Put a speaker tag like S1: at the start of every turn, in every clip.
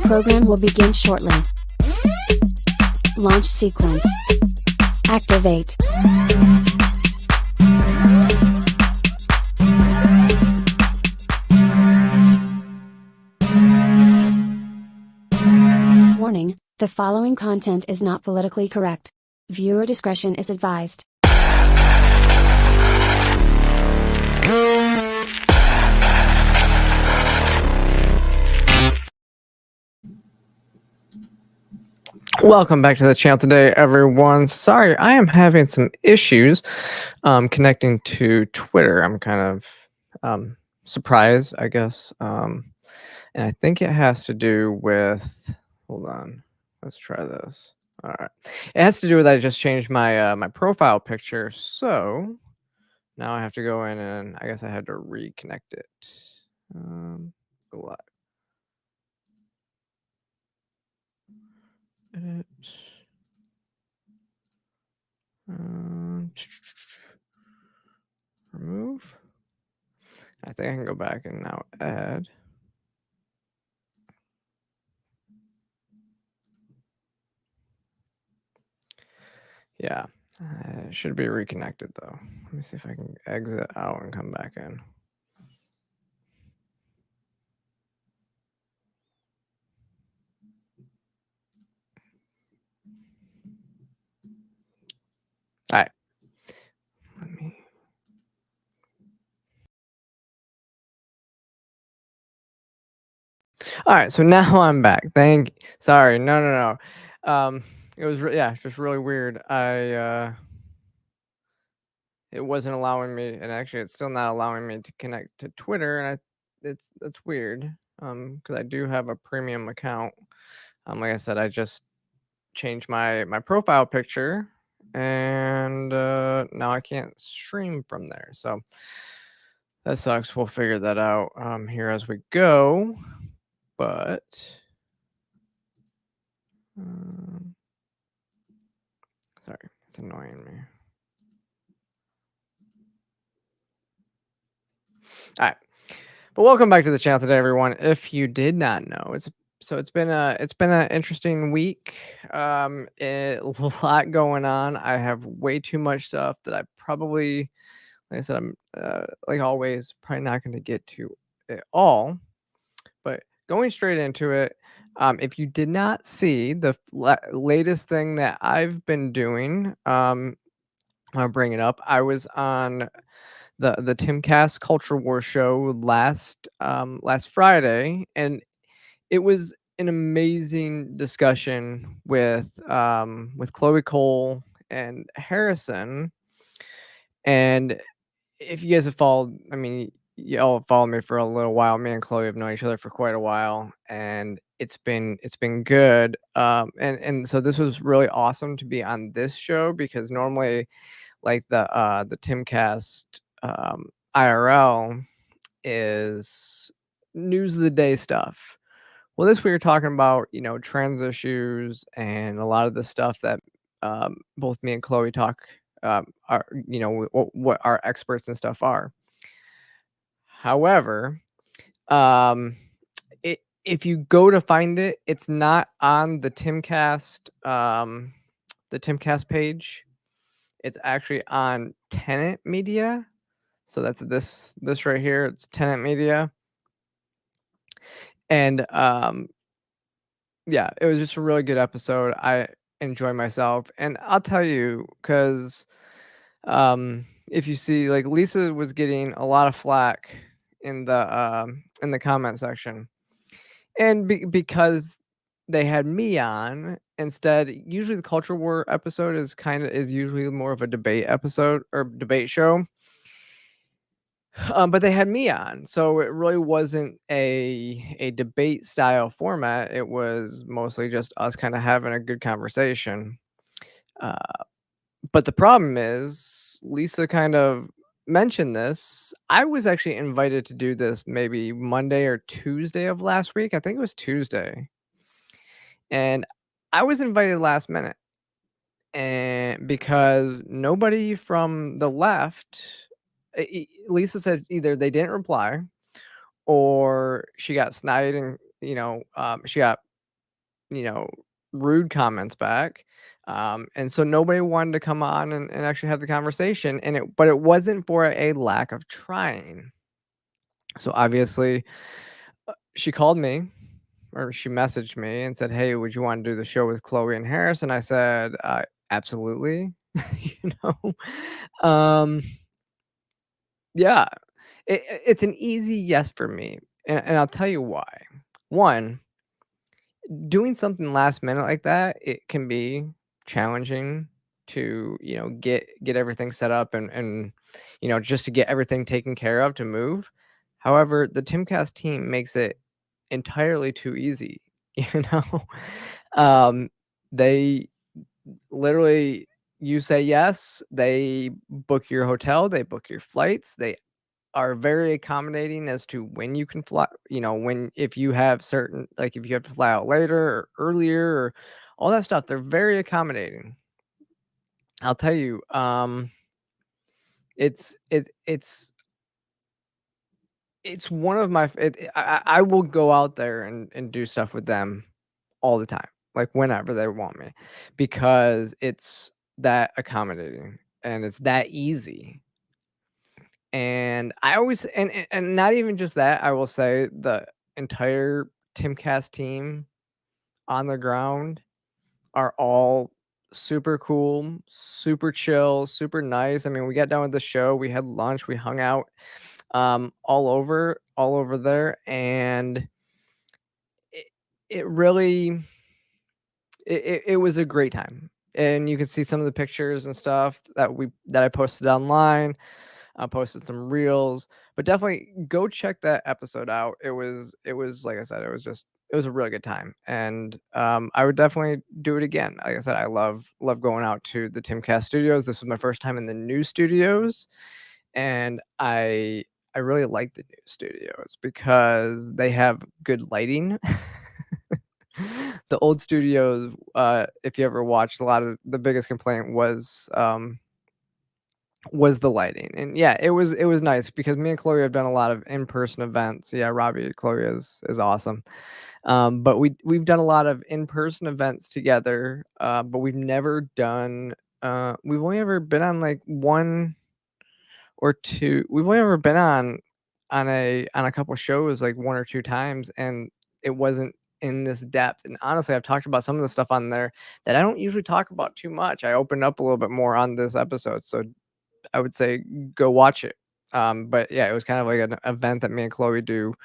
S1: program will begin shortly. Launch sequence. Activate. Warning, the following content is not politically correct. Viewer discretion is advised.
S2: Welcome back to the channel today, everyone. Sorry, I am having some issues connecting to Twitter. I'm kind of surprised, I guess. And I think it has to do with, hold on, let's try this. All right. It has to do with I just changed my my profile picture. So now I have to go in and I guess I had to reconnect it. Go live. Edit. Remove. I think I can go back and now add. Yeah, it should be reconnected though. Let me see if I can exit out and come back in. All right. Let me. All right, so now I'm back. Sorry, no. It was just really weird. It wasn't allowing me, and actually, it's still not allowing me to connect to Twitter, and that's weird. Because I do have a premium account. Like I said, I just changed my profile picture, and now I can't stream from there. So that sucks. We'll figure that out here as we go. But sorry, it's annoying me. All right, but welcome back to the channel today, everyone. If you did not know, it's been an interesting week. A lot going on. I have way too much stuff that I probably, like I said, I'm like always probably not going to get to it all. But going straight into it, if you did not see the latest thing that I've been doing, I'll bring it up. I was on the Timcast Culture War show last Friday, and it was an amazing discussion with Chloe Cole and Harrison. And if you guys have followed, I mean, y'all have followed me for a little while. Me and Chloe have known each other for quite a while, and it's been good. And so this was really awesome to be on this show, because normally, like the Timcast IRL is news of the day stuff. Well, this we were talking about, trans issues and a lot of the stuff that both me and Chloe talk are, what our experts and stuff are. However, if you go to find it, it's not on the Timcast page. It's actually on Tenet Media. So that's this right here. It's Tenet Media. And yeah, it was just a really good episode. I enjoy myself, and I'll tell you, because if you see, like, Lisa was getting a lot of flack in the comment section, and because they had me on instead. Usually the Culture War episode is usually more of a debate episode or debate show. But they had me on, so it really wasn't a debate style format. It was mostly just us kind of having a good conversation. But the problem is, Lisa kind of mentioned this. I was actually invited to do this maybe Monday or Tuesday of last week. I think it was Tuesday. And I was invited last minute. And because nobody from the left, Lisa said either they didn't reply, or she got snide and she got rude comments back. And so nobody wanted to come on and actually have the conversation. But it wasn't for a lack of trying. So obviously, she called me, or she messaged me and said, "Hey, would you want to do the show with Chloe and Harris?" And I said, "Absolutely." you know, yeah, it's an easy yes for me, and I'll tell you why. One, doing something last minute like that, it can be challenging to get everything set up and just to get everything taken care of to move. However, the Timcast team makes it entirely too easy. you know they literally, you say yes, they book your hotel, they book your flights, they are very accommodating as to when you can fly, if you have certain, like if you have to fly out later or earlier or all that stuff, they're very accommodating. I'll tell you, it's one of my I will go out there and do stuff with them all the time, like whenever they want me, because it's that accommodating and it's that easy. And I always, and not even just that, I will say the entire Timcast team on the ground are all super cool, super chill, super nice. I mean, we got done with the show, we had lunch, we hung out all over there, and it really it was a great time. And you can see some of the pictures and stuff that I posted online. I posted some reels, but definitely go check that episode out. It was like I said, it was a really good time, and I would definitely do it again. Like I said, I love going out to the Timcast studios. This was my first time in the new studios, and I really like the new studios because they have good lighting. The old studios, if you ever watched, a lot of the biggest complaint was the lighting. And yeah, it was nice because me and Chloe have done a lot of in-person events. Yeah, Robbie, Chloe is awesome. But we've done a lot of in-person events together, but we've never done we've only ever been on like one or two. We've only ever been on a couple shows like one or two times, and it wasn't in this depth. And honestly, I've talked about some of the stuff on there that I don't usually talk about too much. I opened up a little bit more on this episode, so I would say go watch it. But yeah, it was kind of like an event that me and Chloe do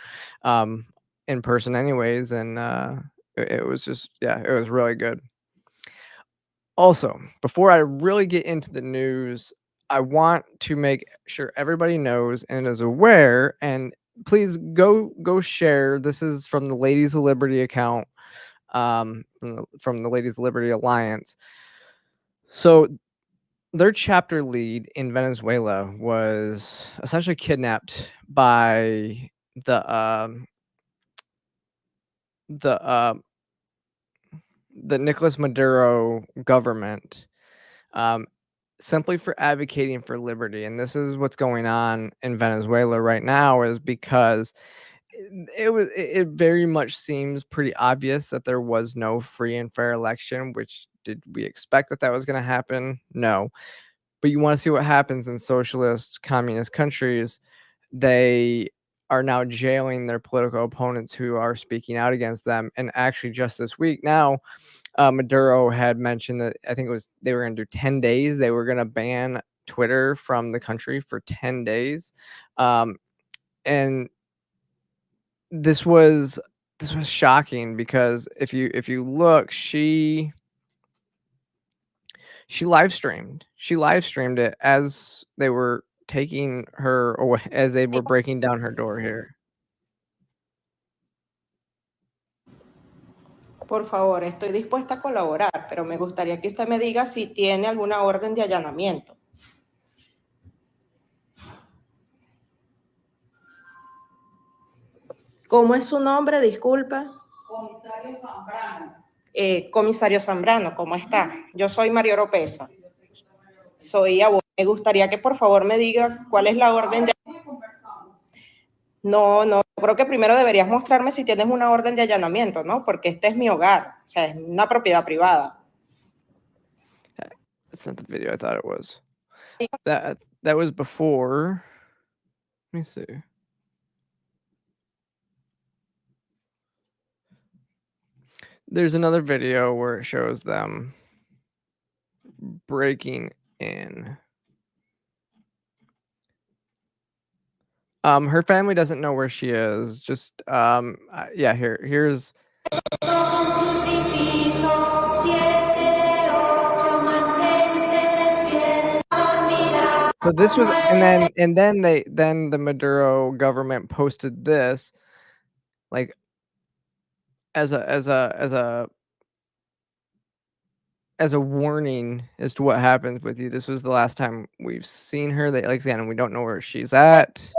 S2: in person anyways, and it was just, yeah, it was really good. Also, before I really get into the news, I want to make sure everybody knows and is aware, and please go share. This is from the Ladies of Liberty account, from the Ladies of Liberty Alliance. So their chapter lead in Venezuela was essentially kidnapped by the Nicolas Maduro government, simply for advocating for liberty. And this is what's going on in Venezuela right now, is because it very much seems pretty obvious that there was no free and fair election. Which, did we expect that was going to happen? No. But you want to see what happens in socialist, communist countries. They are now jailing their political opponents who are speaking out against them. And actually, just this week now, Maduro had mentioned that, I think it was, they were going to do 10 days. They were going to ban Twitter from the country for 10 days. And this was shocking because if you look, she live streamed it as they were taking her away, as they were breaking down her door here.
S3: Por favor, estoy dispuesta a colaborar, pero me gustaría que usted me diga si tiene alguna orden de allanamiento. ¿Cómo es su nombre? Disculpa.
S4: Comisario Zambrano.
S3: Comisario Zambrano, ¿cómo está? Yo soy María Oropesa. Soy abogada. Me gustaría que por favor me diga cuál es la orden de... No, creo que primero deberías mostrarme si tienes una orden de allanamiento, ¿no? Porque este es mi hogar, o sea, es una propiedad privada.
S2: That's not the video I thought it was. That was before. Let me see. There's another video where it shows them breaking in. Her family doesn't know where she is. Just yeah, here's so this was, and then the Maduro government posted this like as a warning as to what happens with you. This was the last time we've seen her. They like again, we don't know where she's at.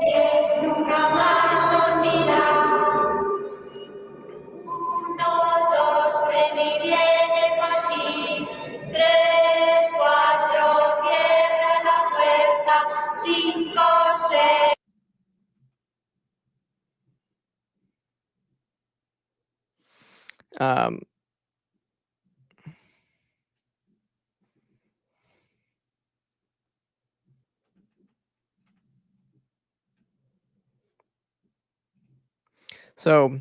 S2: So,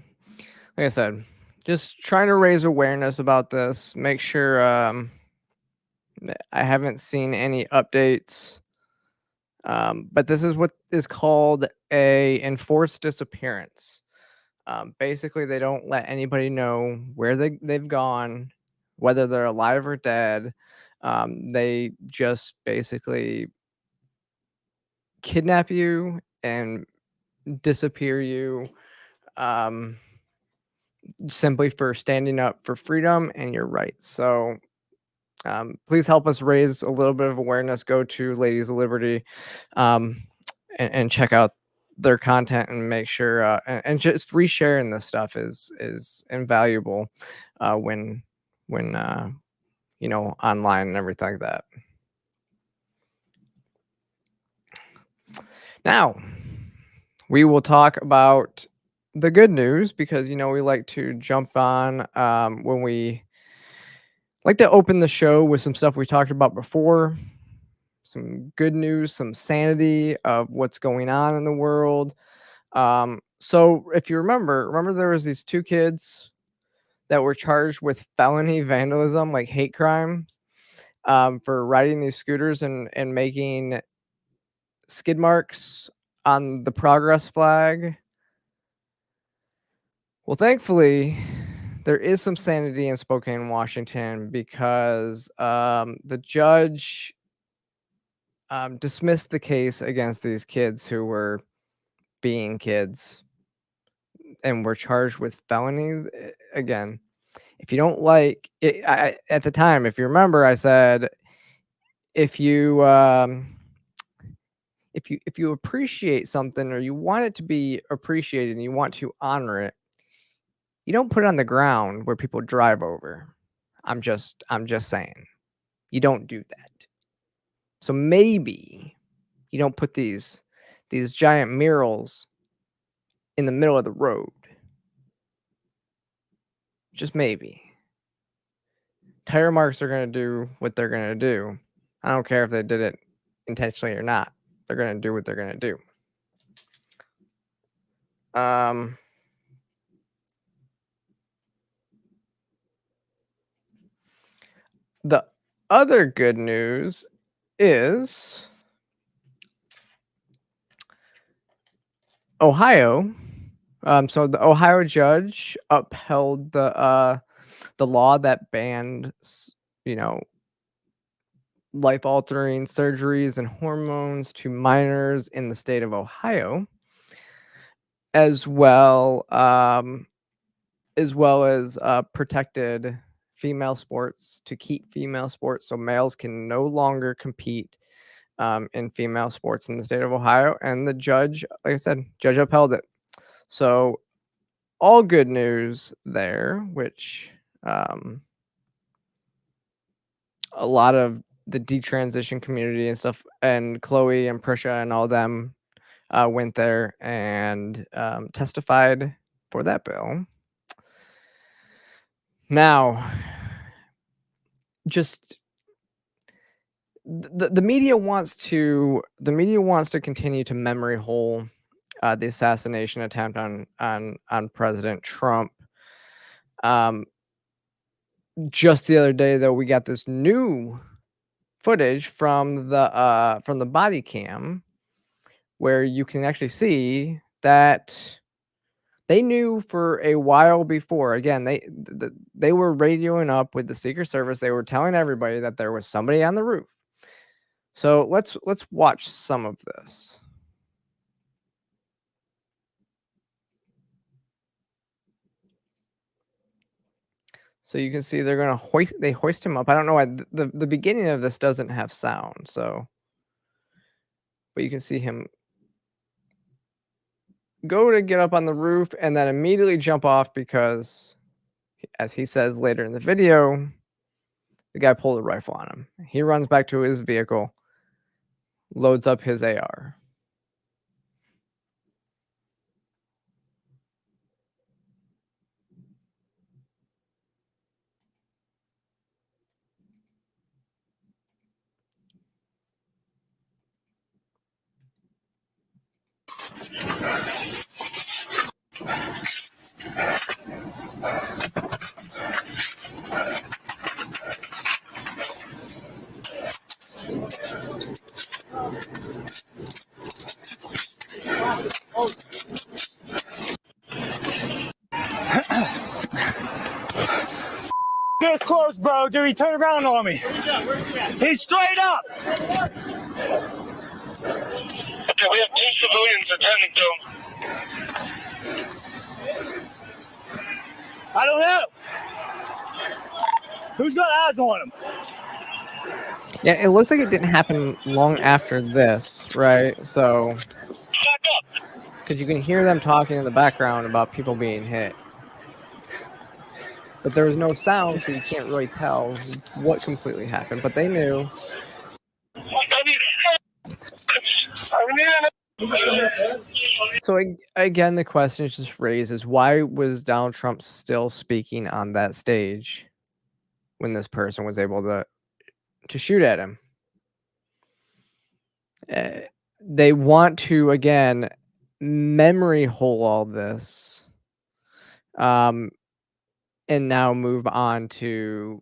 S2: like I said, just trying to raise awareness about this. Make sure I haven't seen any updates. But this is what is called a enforced disappearance. Basically, they don't let anybody know where they've gone, whether they're alive or dead. They just basically kidnap you and disappear you simply for standing up for freedom and your rights. So please help us raise a little bit of awareness. Go to Ladies of Liberty and check out their content and make sure and just resharing this stuff is invaluable when you know, online and everything like that. Now we will talk about the good news, because you know we like to jump on when we like to open the show with some stuff we talked about before, some good news, some sanity of what's going on in the world. So if you remember there was these two kids that were charged with felony vandalism, like hate crimes, for riding these scooters and making skid marks on the progress flag. Well, thankfully, there is some sanity in Spokane, Washington, because the judge dismissed the case against these kids who were being kids and were charged with felonies. Again, if you don't like it, at the time, if you remember, I said if you appreciate something or you want it to be appreciated and you want to honor it, you don't put it on the ground where people drive over. I'm just saying, you don't do that. So maybe you don't put these giant murals in the middle of the road. Just maybe. Tire marks are going to do what they're going to do. I don't care if they did it intentionally or not. They're going to do what they're going to do. The other good news is Ohio. So the Ohio judge upheld the law that banned, you know, life-altering surgeries and hormones to minors in the state of Ohio, as well as protected female sports, to keep female sports so males can no longer compete in female sports in the state of Ohio. And the judge, like I said, judge upheld it. So all good news there, which a lot of the detransition community and stuff, and Chloe and Prisha and all them went there and testified for that bill. Now, just the media wants to continue to memory hole the assassination attempt on President Trump. Just the other day, though, we got this new footage from the body cam where you can actually see that they knew for a while before. Again, they were radioing up with the Secret Service. They were telling everybody that there was somebody on the roof. So let's watch some of this. So you can see they're gonna hoist him up. I don't know why the beginning of this doesn't have sound, so but you can see him go to get up on the roof and then immediately jump off because, as he says later in the video, the guy pulled a rifle on him. He runs back to his vehicle, loads up his AR.
S5: This close, bro. Dude, he turned around on me. He's straight up.
S6: Okay, we have 2 civilians attending to him.
S5: I don't know. Who's got eyes on him?
S2: Yeah, it looks like it didn't happen long after this, right? So,
S6: Back up.
S2: because you can hear them talking in the background about people being hit. But there was no sound, so you can't really tell what completely happened. But they knew. So again, the question is just raised is why was Donald Trump still speaking on that stage when this person was able to shoot at him? They want to, again, memory hole all this. And now move on to,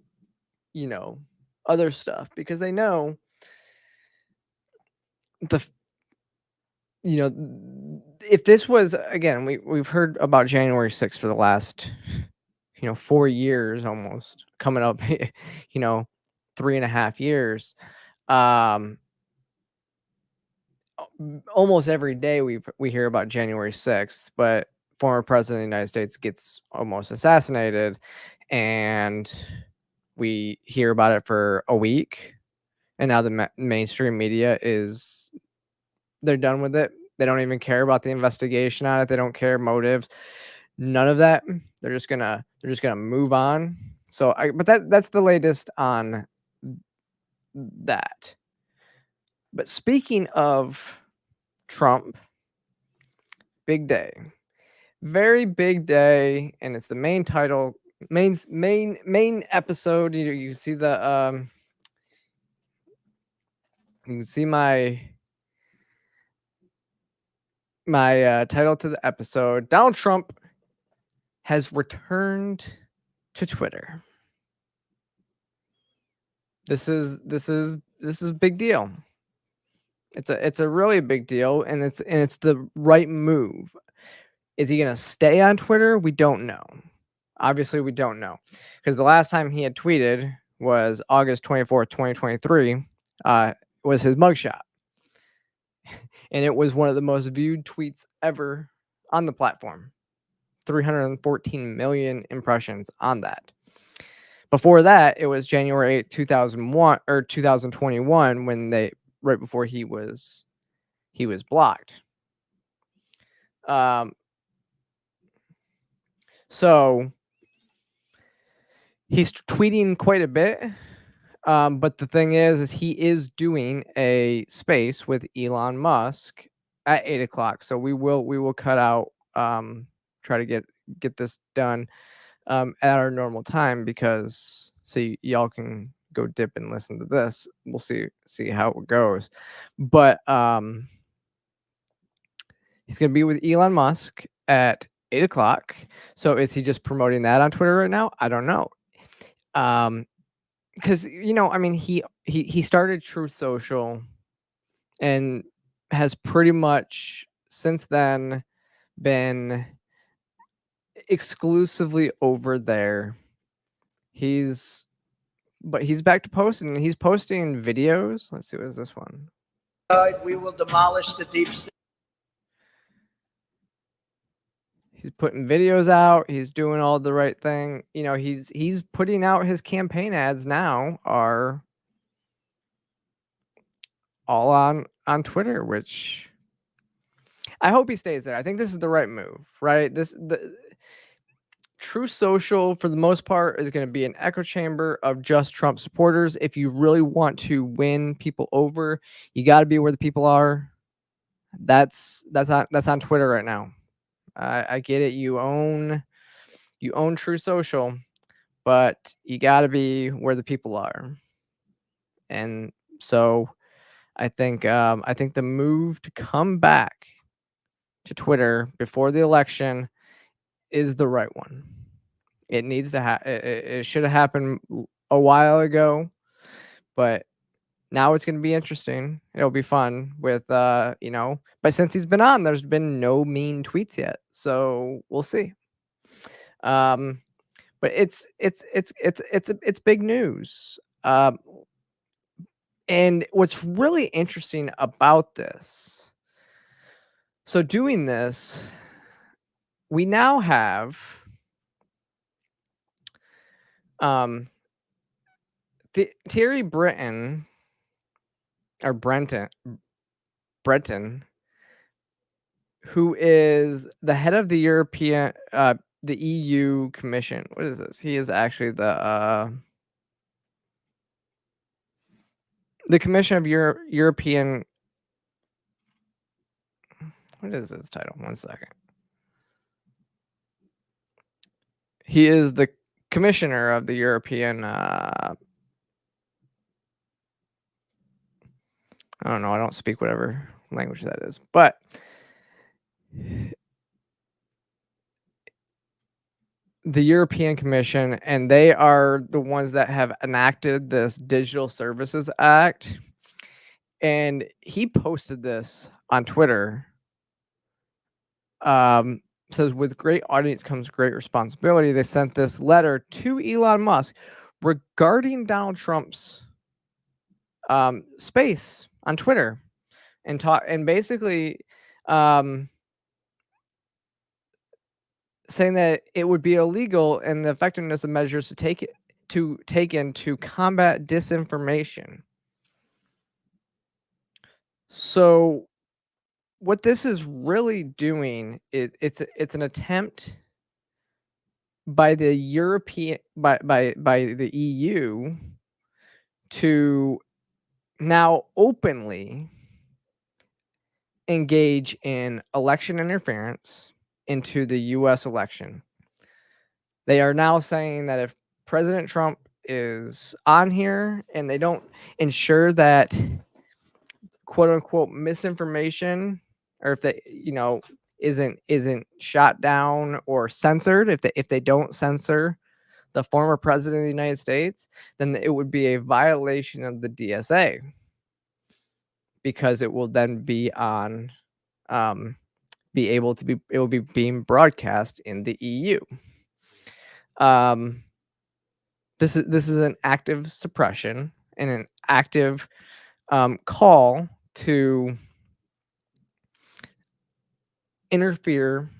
S2: other stuff because they know if this was, again, we've heard about January 6th for the last, 4 years almost, coming up, 3.5 years. Almost every day we hear about January 6th, but former president of the United States gets almost assassinated and we hear about it for a week, and now the mainstream media they're done with it. They don't even care about the investigation on it. They don't care motives, none of that. They're just gonna move on. So but that's the latest on that. But speaking of Trump, big day, very big day, and it's the main title, main episode. You can see the you can see my title to the episode. Donald Trump has returned to Twitter. This is a big deal. It's a really big deal, and it's the right move. Is he gonna stay on Twitter? We don't know. Obviously, we don't know, because the last time he had tweeted was August 24th, 2023. Was his mugshot, and it was one of the most viewed tweets ever on the platform. 314 million impressions on that. Before that, it was January 8th, 2001 or 2021 when right before he was blocked. So he's tweeting quite a bit, but the thing is he is doing a space with Elon Musk at 8 o'clock. So we will cut out, try to get this done at our normal time, because y'all can go dip and listen to this. We'll see how it goes. But he's gonna be with Elon Musk at 8 o'clock. So is he just promoting that on Twitter right now? I don't know. Because I mean, he started Truth Social and has pretty much since then been exclusively over there. He's back to posting. He's posting videos. Let's see, what is this one?
S7: We will demolish the deep state.
S2: He's putting videos out. He's doing all the right thing. He's putting out his campaign ads now are all on Twitter, which I hope he stays there. I think this is the right move, right? The True Social, for the most part, is going to be an echo chamber of just Trump supporters. If you really want to win people over, you got to be where the people are. That's on Twitter right now. I get it. You own True Social, but you got to be where the people are. And so I think the move to come back to Twitter before the election is the right one. It needs to happen. It should have happened a while ago, but now it's going to be interesting. It'll be fun with but since he's been on, there's been no mean tweets yet, so we'll see. But it's big news. And what's really interesting about this, so doing this, we now have Thierry Breton, who is the head of the European, the EU Commission. What is this? He is actually the Commission of European. What is his title? 1 second. He is the commissioner of the European. I don't know. I don't speak whatever language that is, but the European Commission, and they are the ones that have enacted this Digital Services Act. And he posted this on Twitter. Says, with great audience comes great responsibility. They sent this letter to Elon Musk regarding Donald Trump's space on Twitter, and basically saying that it would be illegal and the effectiveness of measures to take to combat disinformation. So what this is really doing is it's an attempt by the European by the EU to now openly engage in election interference into the US election. They are now saying that if President Trump is on here and they don't ensure that quote unquote misinformation, or if they isn't shot down or censored, if they don't censor the former president of the United States, then it would be a violation of the DSA, because it will then be on it will be being broadcast in the EU. This is an active suppression and an active call to interfere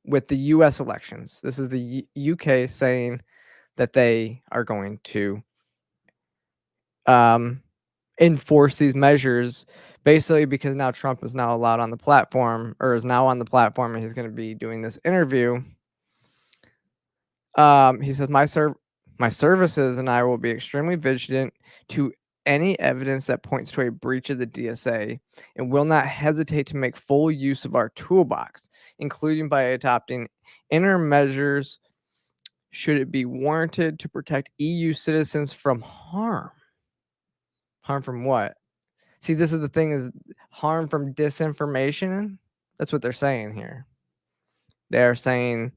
S2: with the US elections. This is the UK saying that they are going to enforce these measures, basically because now Trump is now allowed on the platform, or is now on the platform, and he's going to be doing this interview. He says, my services and I will be extremely vigilant to any evidence that points to a breach of the DSA and will not hesitate to make full use of our toolbox, including by adopting interim measures should it be warranted to protect EU citizens from harm. Harm from what? See, this is the thing, is harm from disinformation. That's what they're saying here. They're saying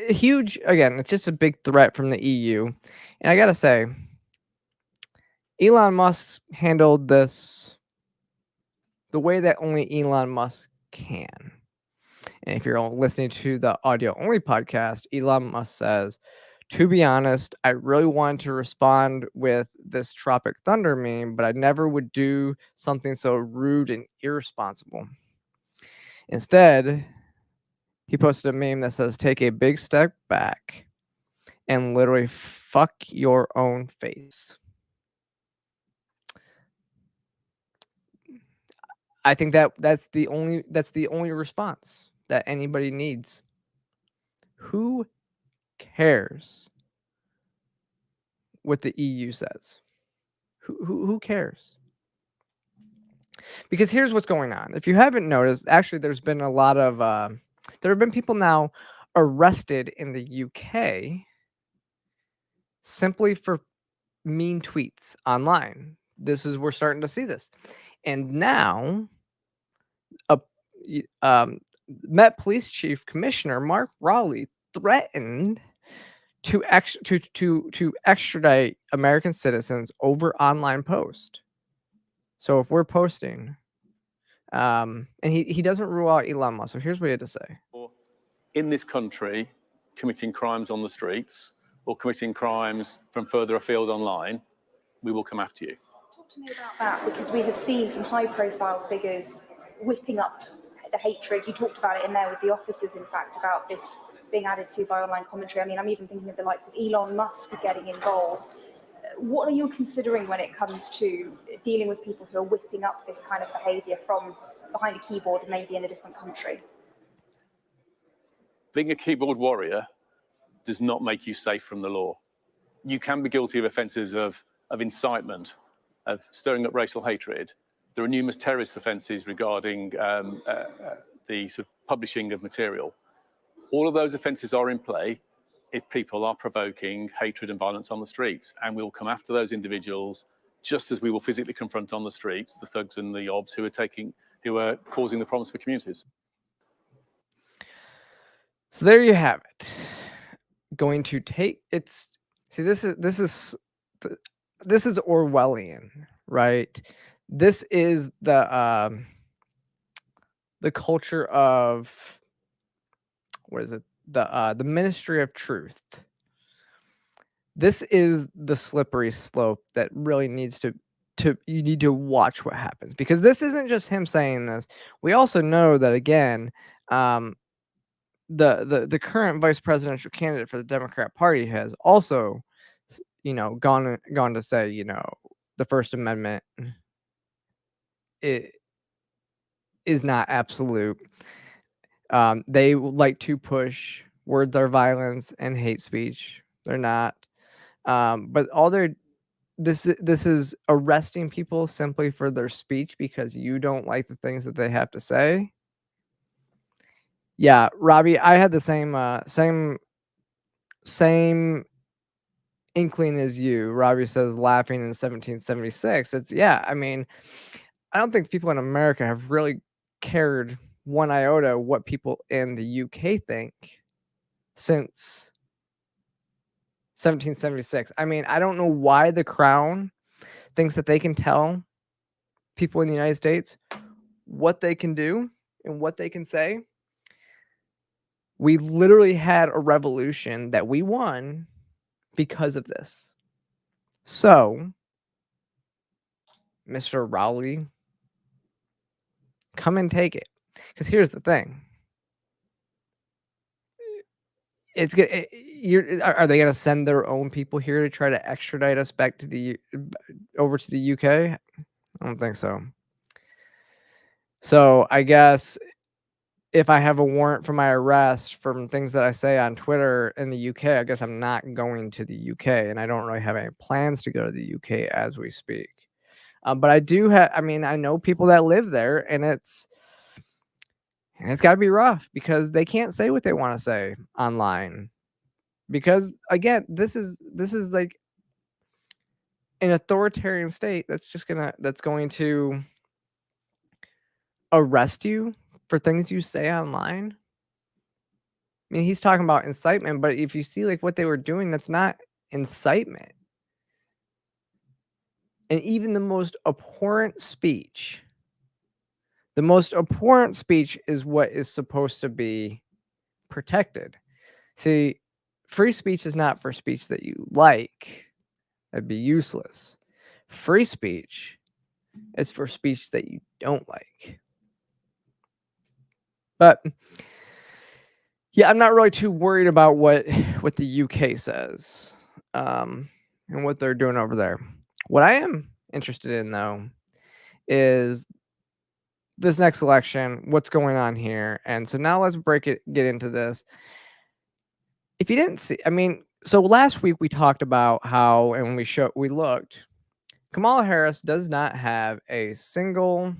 S2: huge, again, it's just a big threat from the EU. And I gotta say, Elon Musk handled this the way that only Elon Musk can. And if you're listening to the audio only podcast, Elon Musk says, to be honest, I really wanted to respond with this Tropic Thunder meme, but I never would do something so rude and irresponsible. Instead, he posted a meme that says, take a big step back and literally fuck your own face. I think that's the only response that anybody needs. Who cares what the EU says? Who cares? Because here's what's going on. If you haven't noticed, actually, there's been a lot of there have been people now arrested in the UK simply for mean tweets online. We're starting to see this, and now Met Police Chief Commissioner Mark Rowley threatened to extradite American citizens over online post. So if we're posting, and he doesn't rule out Elon Musk. So here's what he had to say.
S8: In this country, committing crimes on the streets or committing crimes from further afield online, we will come after you.
S9: Talk to me about that, because we have seen some high-profile figures whipping up the hatred. You talked about it in there with the officers, in fact, about this being added to by online commentary. I mean, I'm even thinking of the likes of Elon Musk getting involved. What are you considering when it comes to dealing with people who are whipping up this kind of behavior from behind a keyboard, maybe in a different country?
S8: Being a keyboard warrior does not make you safe from the law. You can be guilty of offences of incitement, of stirring up racial hatred. There are numerous terrorist offences regarding the sort of publishing of material. All of those offences are in play if people are provoking hatred and violence on the streets, and we will come after those individuals just as we will physically confront on the streets the thugs and the obs who are causing the problems for communities.
S2: So there you have it. Going to take it's see this is Orwellian, right? This is the culture of, what is it? The Ministry of Truth. This is the slippery slope that really needs to you need to watch what happens, because this isn't just him saying this. We also know that, again, the current vice presidential candidate for the Democrat Party has also, gone to say, the First Amendment is not absolute. They like to push words are violence and hate speech. They're not. But this is arresting people simply for their speech because you don't like the things that they have to say. Yeah, Robbie, I had the same inkling as you. Robbie says laughing in 1776. I mean, I don't think people in America have really cared one iota what people in the UK think since 1776. I mean, I don't know why the Crown thinks that they can tell people in the United States what they can do and what they can say. We literally had a revolution that we won because of this. So, Mr. Rowley, come and take it. Because here's the thing. It's good. Are they going to send their own people here to try to extradite us back to over to the UK? I don't think so. So I guess if I have a warrant for my arrest from things that I say on Twitter in the UK, I guess I'm not going to the UK, and I don't really have any plans to go to the UK as we speak. But I do have, I mean, I know people that live there, and it's got to be rough because they can't say what they want to say online. Because again, this is like an authoritarian state that's going to arrest you for things you say online. I mean, he's talking about incitement, but if you see like what they were doing, that's not incitement. And even the most abhorrent speech is what is supposed to be protected. See, free speech is not for speech that you like. That'd be useless. Free speech is for speech that you don't like. But yeah, I'm not really too worried about what the UK says and what they're doing over there. What I am interested in, though, is this next election, what's going on here. And so now let's get into this. If you didn't see, I mean, so last week we talked about how, and we looked, Kamala Harris does not have a single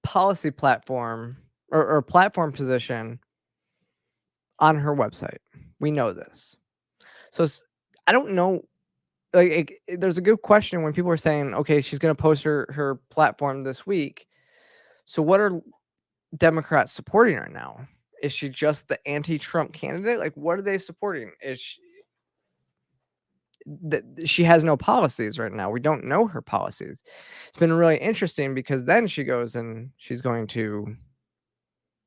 S2: policy platform or platform position on her website. We know this. So I don't know. Like, there's a good question when people are saying, okay, she's going to post her platform this week. So what are Democrats supporting her now? Is she just the anti-Trump candidate? Like, what are they supporting? She has no policies right now. We don't know her policies. It's been really interesting because then she goes and she's going to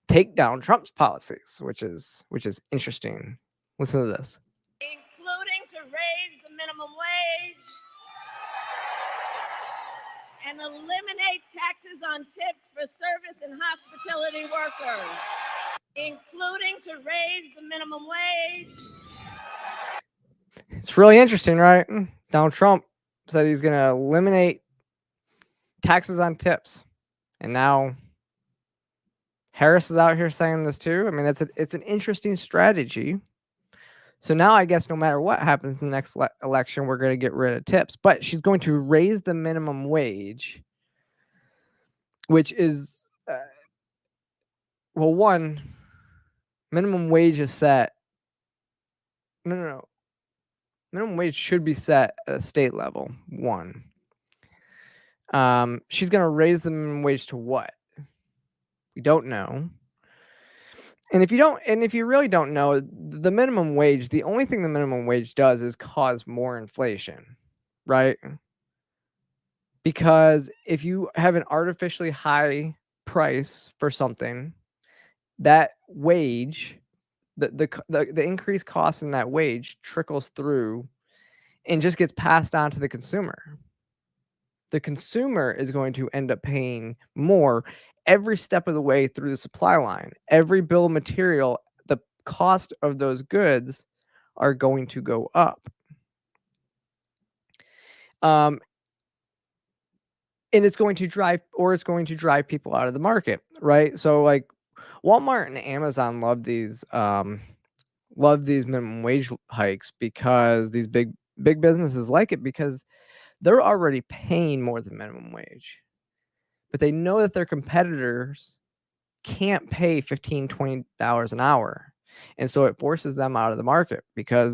S2: take down Trump's policies, which is interesting. Listen to this.
S10: Including to raise the minimum wage and eliminate taxes on tips for service and hospitality workers. Including to raise the minimum wage.
S2: It's really interesting, right? Donald Trump said he's going to eliminate taxes on tips. And now Harris is out here saying this too. I mean, it's an interesting strategy. So now I guess no matter what happens in the next election, we're going to get rid of tips. But she's going to raise the minimum wage, which is, one, minimum wage is set. No. Minimum wage should be set at a state level. One. She's going to raise the minimum wage to what? We don't know. And if you really don't know, the minimum wage, the only thing the minimum wage does is cause more inflation, right? Because if you have an artificially high price for something, that wage, the increased cost in that wage trickles through and just gets passed on to the consumer. The consumer is going to end up paying more every step of the way through the supply line. Every bill of material, the cost of those goods are going to go up. And it's going to drive people out of the market, right? So like Walmart and Amazon love these minimum wage hikes because these big businesses like it because they're already paying more than minimum wage. But they know that their competitors can't pay $15, $20 an hour. And so it forces them out of the market because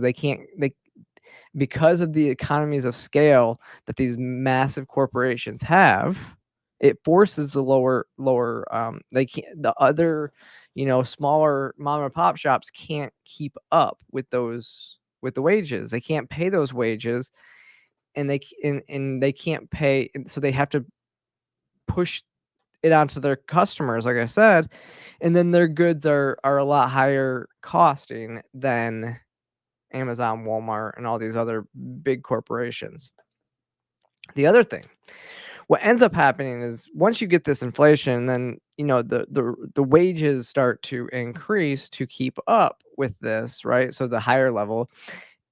S2: because of the economies of scale that these massive corporations have, it forces the the other, smaller mom and pop shops can't keep up with the wages. They can't pay those wages and they can't pay. So they have to push it onto their customers, like I said, and then their goods are a lot higher costing than Amazon, Walmart, and all these other big corporations. The other thing, what ends up happening is once you get this inflation, then the wages start to increase to keep up with this, right? So the higher level,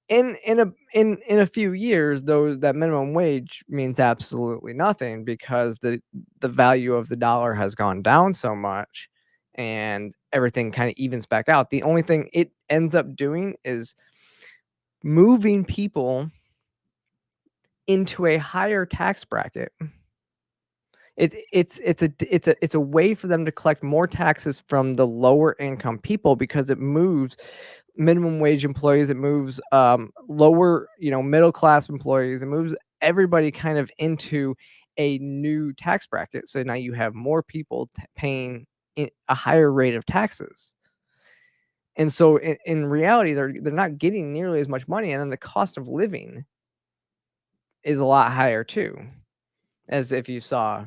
S2: in a few years, that minimum wage means absolutely nothing, because the value of the dollar has gone down so much, and everything kind of evens back out. The only thing it ends up doing is moving people into a higher tax bracket. It's a way for them to collect more taxes from the lower income people, because it moves minimum wage employees, it moves lower, middle class employees, it moves everybody kind of into a new tax bracket. So now you have more people paying a higher rate of taxes. And so in reality, they're not getting nearly as much money, and then the cost of living is a lot higher too. As if you saw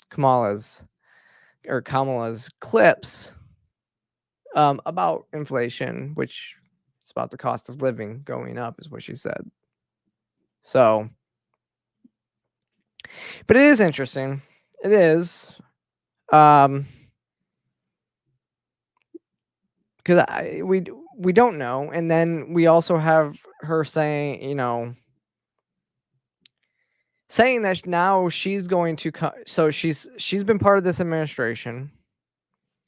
S2: Kamala's clips about inflation, which is about the cost of living going up, is what she said. So, but it is interesting. It is, because we don't know, and then we also have her saying, saying that now she's going to so she's been part of this administration,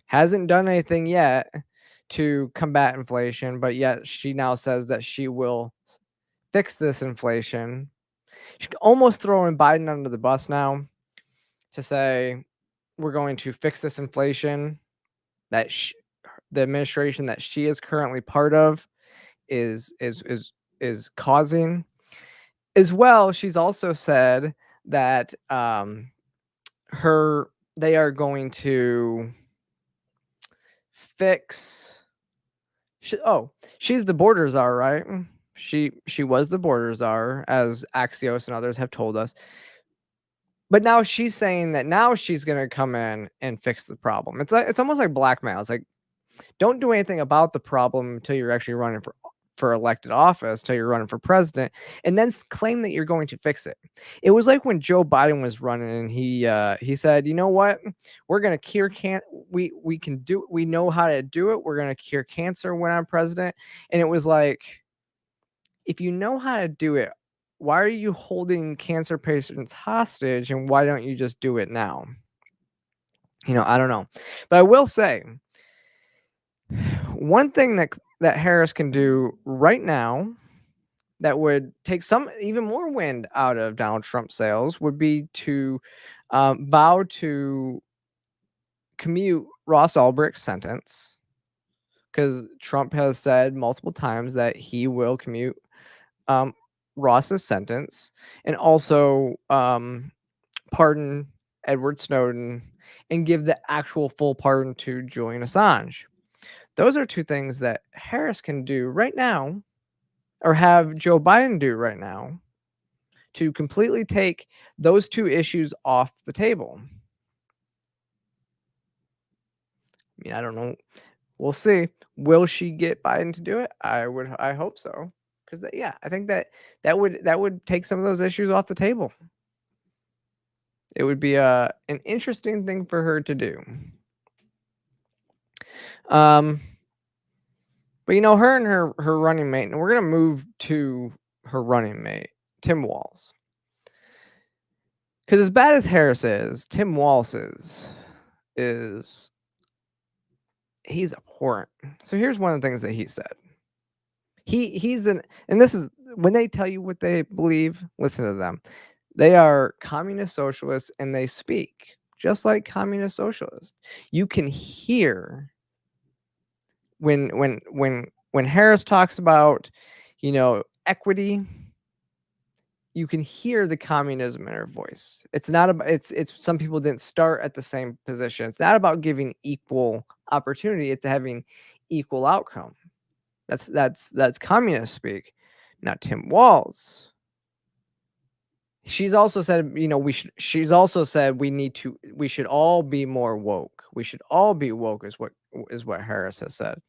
S2: hasn't done anything yet to combat inflation, but yet she now says that she will fix this inflation. She's almost throwing Biden under the bus now to say we're going to fix this inflation that the administration that she is currently part of is causing. As well, she's also said that they are going to fix. She's the border czar, right? She was the border czar, as Axios and others have told us. But now she's saying that now she's going to come in and fix the problem. It's almost like blackmail. It's like, don't do anything about the problem until you're actually running for elected office, till you're running for president, and then claim that you're going to fix it. It was like when Joe Biden was running, and he said, you know what, we're going to cure we know how to do it. We're going to cure cancer when I'm president. And it was like, if you know how to do it, why are you holding cancer patients hostage, and why don't you just do it now? I don't know. But I will say, one thing that Harris can do right now that would take some even more wind out of Donald Trump's sails would be to vow to commute Ross Ulbricht's sentence, because Trump has said multiple times that he will commute Ross's sentence, and also pardon Edward Snowden and give the actual full pardon to Julian Assange. Those are two things that Harris can do right now, or have Joe Biden do right now, to completely take those two issues off the table. I mean, I don't know. We'll see. Will she get Biden to do it? I hope so. Because I think that would take some of those issues off the table. It would be an interesting thing for her to do. But her and her running mate, and we're gonna move to her running mate, Tim Walz. Because as bad as Harris is, Tim Walz is he's abhorrent. So here's one of the things that he said. And this is when they tell you what they believe, listen to them. They are communist socialists, and they speak just like communist socialists. You can hear when Harris talks about, equity, you can hear the communism in her voice. It's not about, it's some people didn't start at the same position. It's not about giving equal opportunity. It's having equal outcome. That's communist speak. Now, Tim Walz, she's also said, she's also said we should all be more woke. We should all be woke is what Harris has said.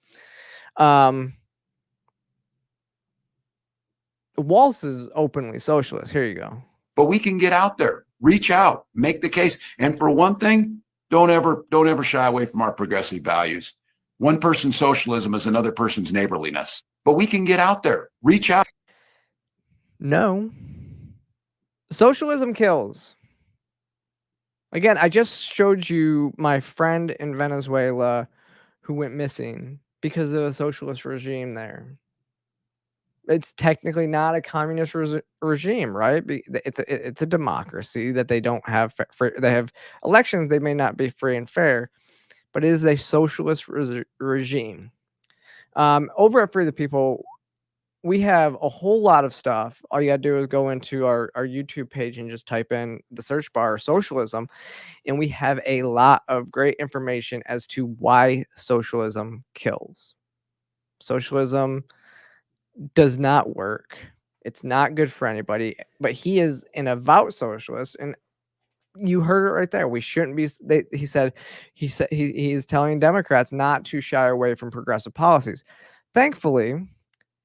S2: Walz is openly socialist. Here you go.
S11: But we can get out there, reach out, make the case. And for one thing, don't ever shy away from our progressive values. One person's socialism is another person's neighborliness. but we can get out there, reach out.
S2: No. Socialism kills. Again, I just showed you my friend in Venezuela who went missing because of a socialist regime there. It's technically not a communist regime, right? It's a democracy that they don't have free. They have elections. They may not be free and fair, but it is a socialist regime. Over at Free the People, we have a whole lot of stuff. All you gotta do is go into our YouTube page and just type in the search bar socialism, and we have a lot of great information as to why socialism kills. Socialism does not work. It's not good for anybody, but he is an avowed socialist, and you heard it right there. We shouldn't be. He said he is telling Democrats not to shy away from progressive policies. Thankfully,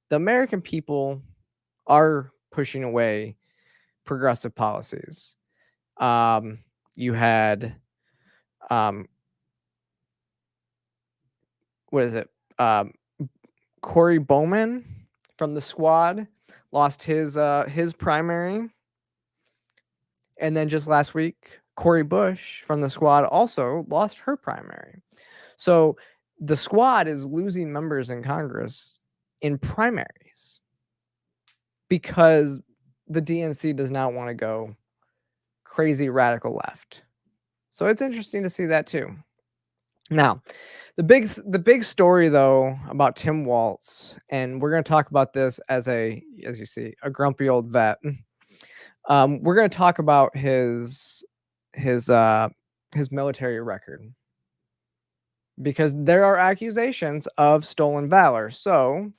S2: the American people are pushing away progressive policies. You had what is it? Corey Bowman from the Squad lost his primary. And then just last week, Cori Bush from the Squad also lost her primary. So the Squad is losing members in Congress in primaries because the DNC does not want to go crazy radical left. So it's interesting to see that too. Now, the big story though about Tim Walz, and we're going to talk about this as you see, a grumpy old vet. We're going to talk about his military record because there are accusations of stolen valor. So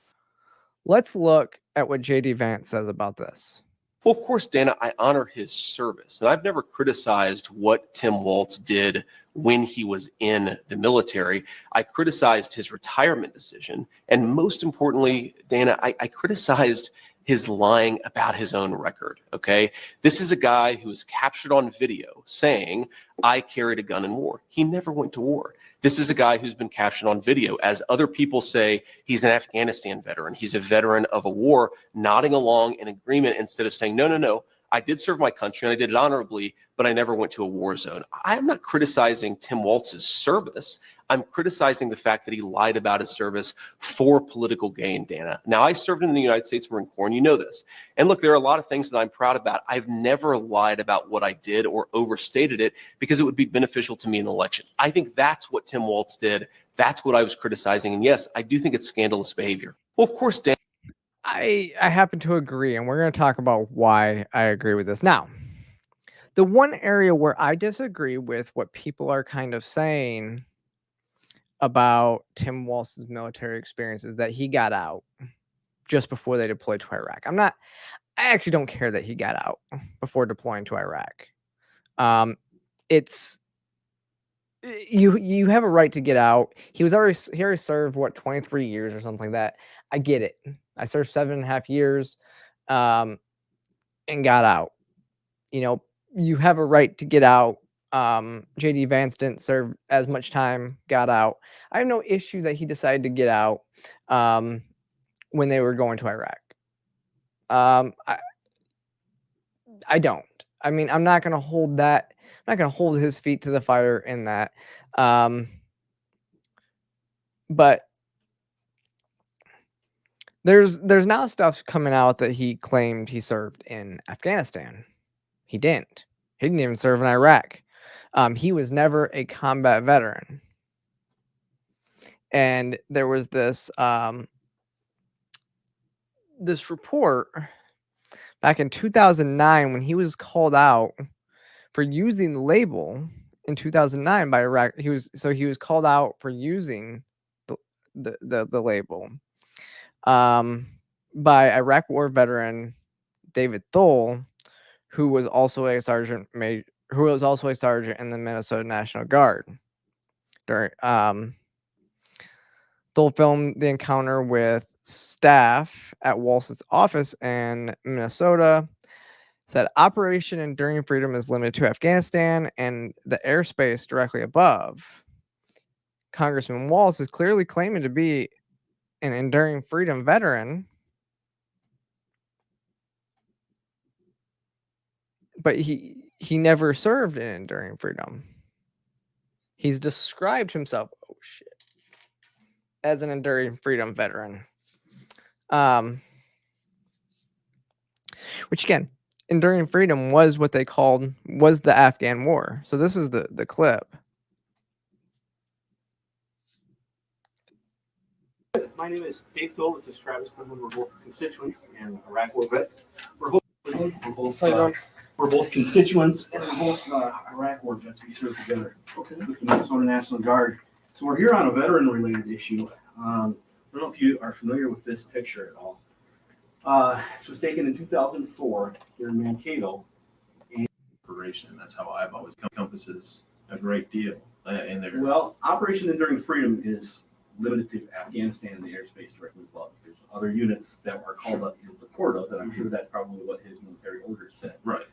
S2: let's look at what JD Vance says about this.
S12: Well, of course, Dana, I honor his service, and I've never criticized what Tim Walz did when he was in the military. I criticized his retirement decision, and most importantly, Dana, I criticized his lying about his own record, okay? This is a guy who was captured on video saying, I carried a gun in war. He never went to war. This is a guy who's been captured on video. As other people say, he's an Afghanistan veteran. He's a veteran of a war, nodding along in agreement instead of saying, no, I did serve my country and I did it honorably, but I never went to a war zone. I'm not criticizing Tim Walz's service. I'm criticizing the fact that he lied about his service for political gain, Dana. Now, I served in the United States Marine Corps, and you know this. And look, there are a lot of things that I'm proud about. I've never lied about what I did or overstated it because it would be beneficial to me in the election. I think that's what Tim Walz did. That's what I was criticizing. And yes, I do think it's scandalous behavior. Well, of course, Dana.
S2: I happen to agree, and we're going to talk about why I agree with this. Now, the one area where I disagree with what people are kind of saying about Tim Walz's military experience is that he got out just before they deployed to Iraq. I actually don't care that he got out before deploying to Iraq. It's you have a right to get out. He already served 23 years or something like that. I get it. I served 7.5 years and got out. You have a right to get out. JD Vance didn't serve as much time, got out. I have no issue that he decided to get out when they were going to Iraq. I don't. I mean, I'm not going to hold that. I'm not going to hold his feet to the fire in that. But there's now stuff coming out that he claimed he served in Afghanistan. He didn't. He didn't even serve in Iraq. He was never a combat veteran. And there was this this report back in 2009 when he was called out for using the label in 2009 by Iraq. He was called out for using the label by Iraq War veteran David Thole, who was also a sergeant in the Minnesota National Guard. Thole filmed the encounter with staff at Walz's office in Minnesota. Said Operation Enduring Freedom is limited to Afghanistan and the airspace directly above. Congressman Walz is clearly claiming to be an enduring freedom veteran, but he never served in enduring freedom. He's described himself, oh shit, as an enduring freedom veteran. Which again, enduring freedom was what they was the Afghan war. So this is the clip.
S13: My name is Dave Phil. This is Travis Quinlan. We're both constituents and Iraq war vets. We're both constituents and we're both Iraq war vets. We served together with the Minnesota National Guard. So we're here on a veteran-related issue. I don't know if you are familiar with this picture at all. This was taken in 2004 here in Mankato.
S14: Operation. That's how I've always encompasses a great deal in there.
S13: Well, Operation Enduring Freedom is limited to Afghanistan and the airspace directly above. There's other units that are called up in support of, and I'm sure that's probably what his military order said.
S14: Right.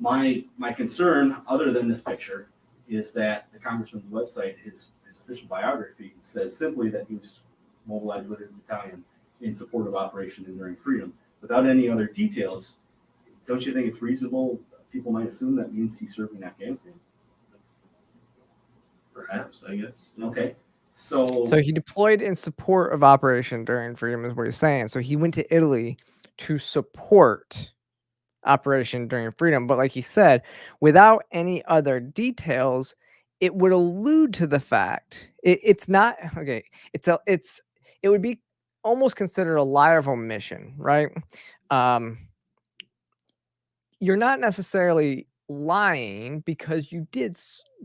S13: My concern, other than this picture, is that the congressman's website, his official biography, says simply that he was mobilized with his battalion in support of Operation Enduring Freedom, without any other details. Don't you think it's reasonable? People might assume that means he served in Afghanistan.
S14: Perhaps, I guess.
S13: Okay. So
S2: he deployed in support of Operation Enduring Freedom is what he's saying. So he went to Italy to support Operation Enduring Freedom. But like he said, without any other details, it would allude to the fact it's not okay. It would be almost considered a lie of omission, right? You're not necessarily lying because you did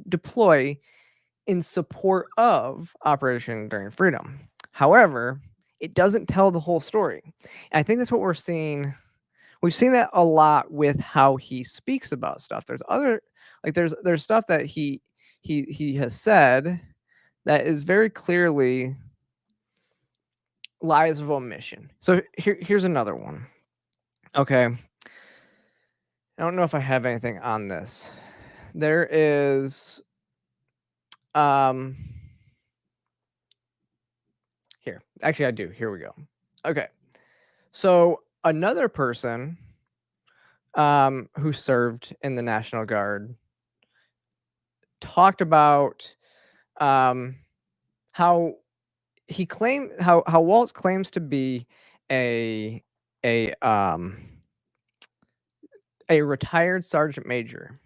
S2: deploy in support of Operation Enduring Freedom. However, it doesn't tell the whole story. And I think that's what we're seeing. We've seen that a lot with how he speaks about stuff. There's other, like there's stuff that he has said that is very clearly lies of omission. So here's another one. Okay. I don't know if I have anything on this. There is here. Actually, I do. Here we go. Okay. So another person who served in the National Guard talked about how he claimed how Walz claims to be a retired sergeant major.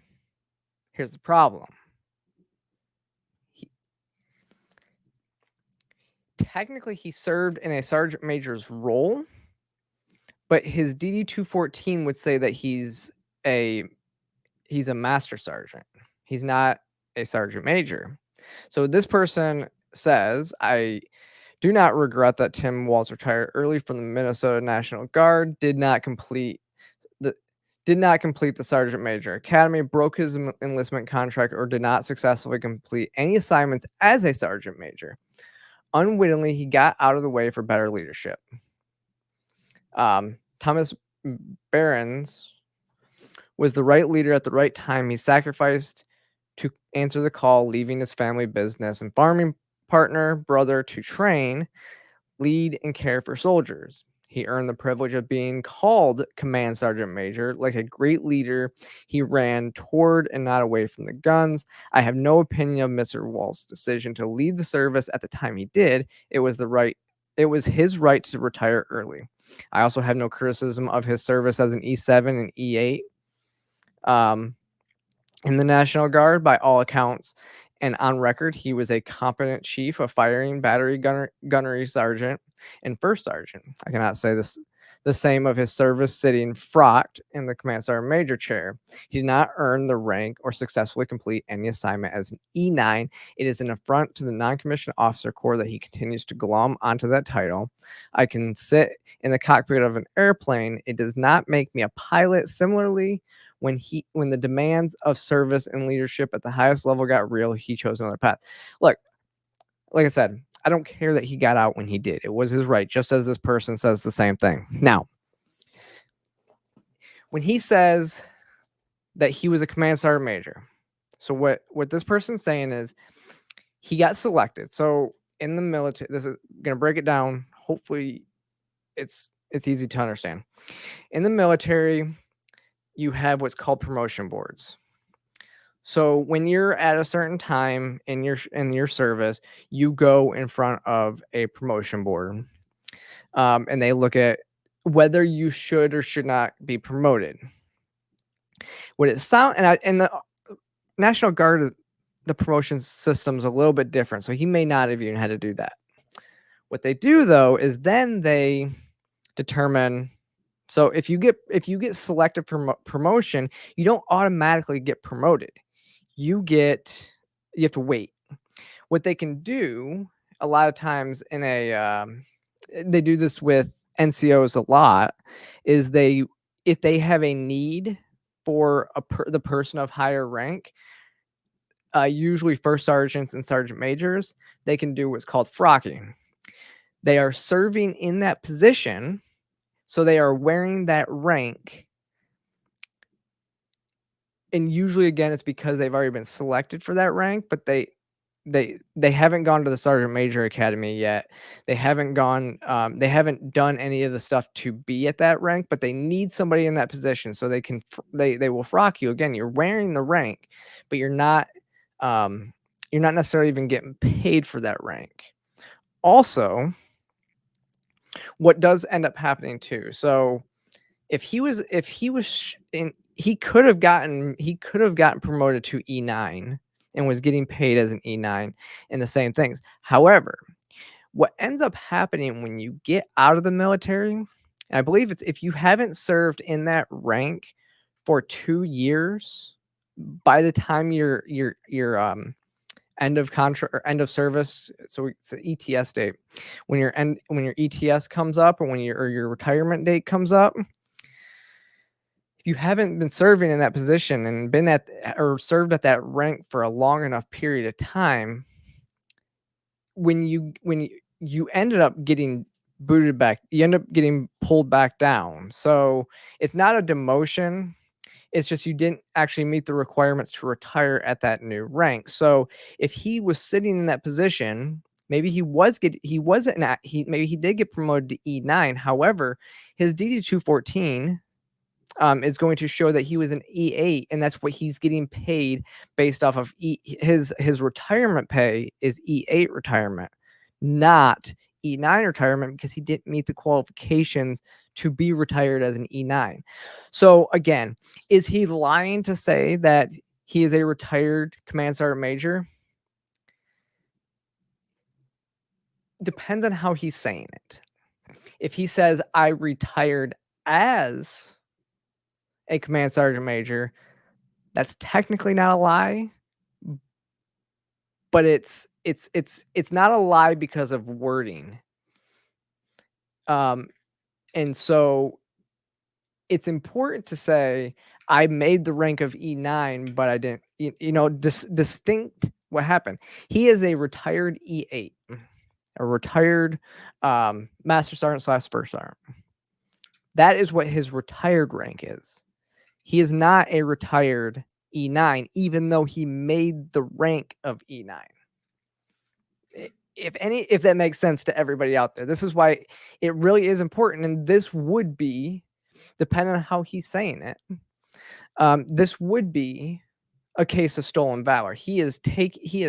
S2: Here's the problem. Technically, he served in a sergeant major's role, but his DD 214 would say that he's a master sergeant. He's not a sergeant major. So this person says, I do not regret that Tim Walz retired early from the Minnesota National Guard, did not complete the Sergeant Major Academy, broke his enlistment contract, or did not successfully complete any assignments as a Sergeant Major. Unwittingly, he got out of the way for better leadership. Thomas Behrens was the right leader at the right time. He sacrificed to answer the call, leaving his family business and farming partner, brother to train, lead, and care for soldiers. He earned the privilege of being called Command Sergeant Major. Like a great leader, he ran toward and not away from the guns. I have no opinion of Mr. Walz's decision to leave the service at the time he did. It was his right to retire early. I also have no criticism of his service as an E7 and E8 in the National Guard. By all accounts and on record, he was a competent chief of firing, battery gunnery sergeant, and first sergeant. I cannot say the same of his service sitting frocked in the Command Sergeant Major chair. He did not earn the rank or successfully complete any assignment as an E9. It is an affront to the non-commissioned officer corps that he continues to glom onto that title. I can sit in the cockpit of an airplane. It does not make me a pilot. Similarly, when the demands of service and leadership at the highest level got real, he chose another path. Look, like I said, I don't care that he got out when he did. It was his right, just as this person says the same thing. Now, when he says that he was a Command Sergeant Major, so what this person's saying is he got selected. So in the military, this is going to break it down hopefully it's easy to understand. In the military, you have what's called promotion boards. So when you're at a certain time in your service, you go in front of a promotion board, and they look at whether you should or should not be promoted. What it sound and the National Guard, the promotion system's a little bit different, so he may not have even had to do that. What they do though is then they determine. So if you get selected for promotion, you don't automatically get promoted. You have to wait. What they can do a lot of times they do this with NCOs a lot, is if they have a need for the person of higher rank, usually first sergeants and sergeant majors, they can do what's called frocking. They are serving in that position, so they are wearing that rank. And usually, again, it's because they've already been selected for that rank, but they haven't gone to the sergeant major academy yet. They haven't gone. They haven't done any of the stuff to be at that rank, but they need somebody in that position, so they will frock you. Again, you're wearing the rank, but you're not necessarily even getting paid for that rank. Also, what does end up happening too? So he could have gotten promoted to E9 and was getting paid as an E9 and the same things. However, what ends up happening when you get out of the military, and I believe it's if you haven't served in that rank for 2 years, by the time your end of contract or end of service, so it's the ETS date, when your ETS comes up, or when your retirement date comes up, if you haven't been serving in that position and been served at that rank for a long enough period of time, when you ended up getting booted back, you end up getting pulled back down. So it's not a demotion. It's just you didn't actually meet the requirements to retire at that new rank. So if he was sitting in that position, maybe he did get promoted to E9. However, his DD-214 is going to show that he was an E8, and that's what he's getting paid based off of his retirement pay is E8 retirement, not E9 retirement, because he didn't meet the qualifications to be retired as an E9. So again, is he lying to say that he is a retired command sergeant major? Depends on how he's saying it. If he says, I retired as a command sergeant major, that's technically not a lie, but it's not a lie because of wording. And so it's important to say, I made the rank of E9, but I didn't, distinct what happened. He is a retired E8, a retired master sergeant / first sergeant. That is what his retired rank is. He is not a retired E9, even though he made the rank of E9. If that makes sense to everybody out there. This is why it really is important. And this would be, depending on how he's saying it, this would be a case of stolen valor. He is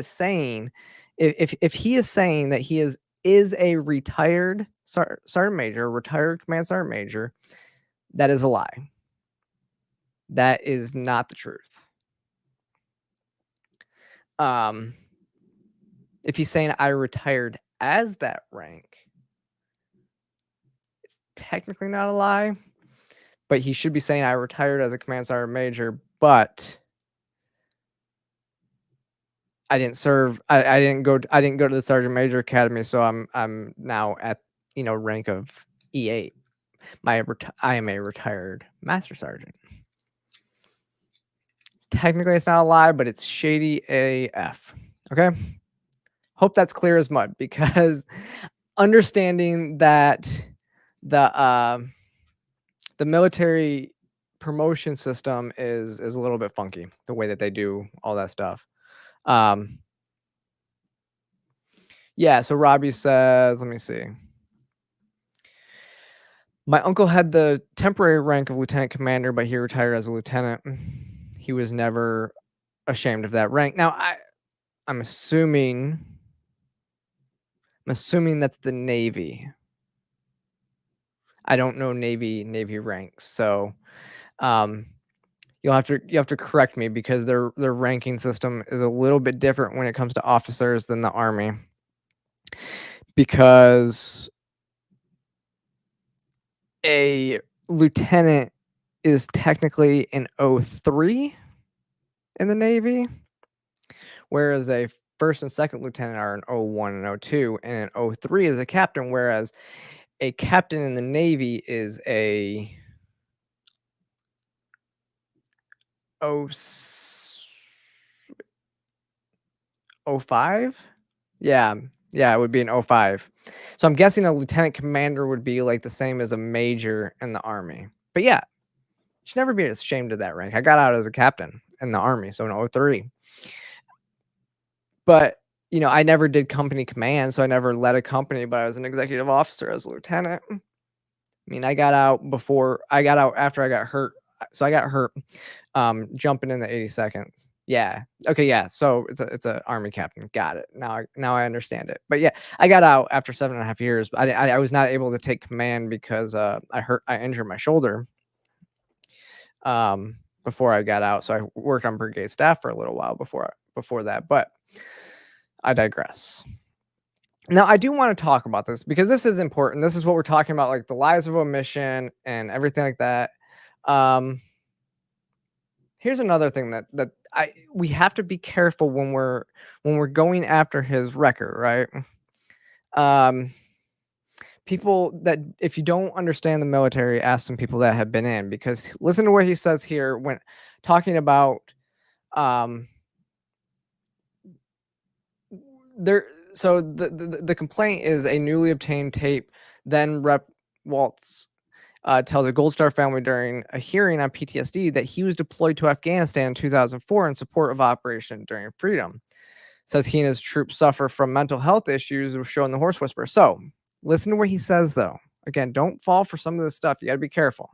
S2: saying, if he is saying that he is a retired sergeant major, retired command sergeant major, that is a lie. That is not the truth. If he's saying I retired as that rank, it's technically not a lie, but he should be saying I retired as a command sergeant major, but I didn't serve. I didn't go to the sergeant major academy, so I'm now at rank of E8. I am a retired master sergeant. Technically, it's not a lie, but it's shady AF. Okay. Hope that's clear as mud, because understanding that the military promotion system is a little bit funky, the way that they do all that stuff. Yeah, so Robbie says, let me see. My uncle had the temporary rank of lieutenant commander, but he retired as a lieutenant. He was never ashamed of that rank. Now, I'm assuming that's the Navy. I don't know Navy ranks, so you'll have to correct me, because their ranking system is a little bit different when it comes to officers than the Army, because a lieutenant is technically an 03 in the Navy, whereas a first and second lieutenant are an 01 and 02, and an 03 is a captain, whereas a captain in the Navy is a 05? Yeah, it would be an 05. So I'm guessing a lieutenant commander would be like the same as a major in the Army. But yeah, you should never be ashamed of that rank. I got out as a captain in the Army, so an 03. But, I never did company command, so I never led a company, but I was an executive officer as a lieutenant. I mean, I got out after I got hurt. So I got hurt jumping in the 82nds. Yeah. Okay, yeah. So it's a Army captain. Got it. Now I understand it. But yeah, I got out after 7.5 years. I was not able to take command because I injured my shoulder before I got out. So I worked on brigade staff for a little while before that. But I digress. Now, I do want to talk about this because this is important. This is what we're talking about, like the lies of omission and everything like that. Here's another thing that we have to be careful when we're going after his record, right? People that, if you don't understand the military, ask some people that have been in, because listen to what he says here when talking about So the complaint is a newly obtained tape. Then Rep. Walz tells a Gold Star family during a hearing on PTSD that he was deployed to Afghanistan in 2004 in support of Operation Enduring Freedom. Says he and his troops suffer from mental health issues, was shown in the Horse Whisperer. So listen to what he says, though. Again, don't fall for some of this stuff. You got to be careful.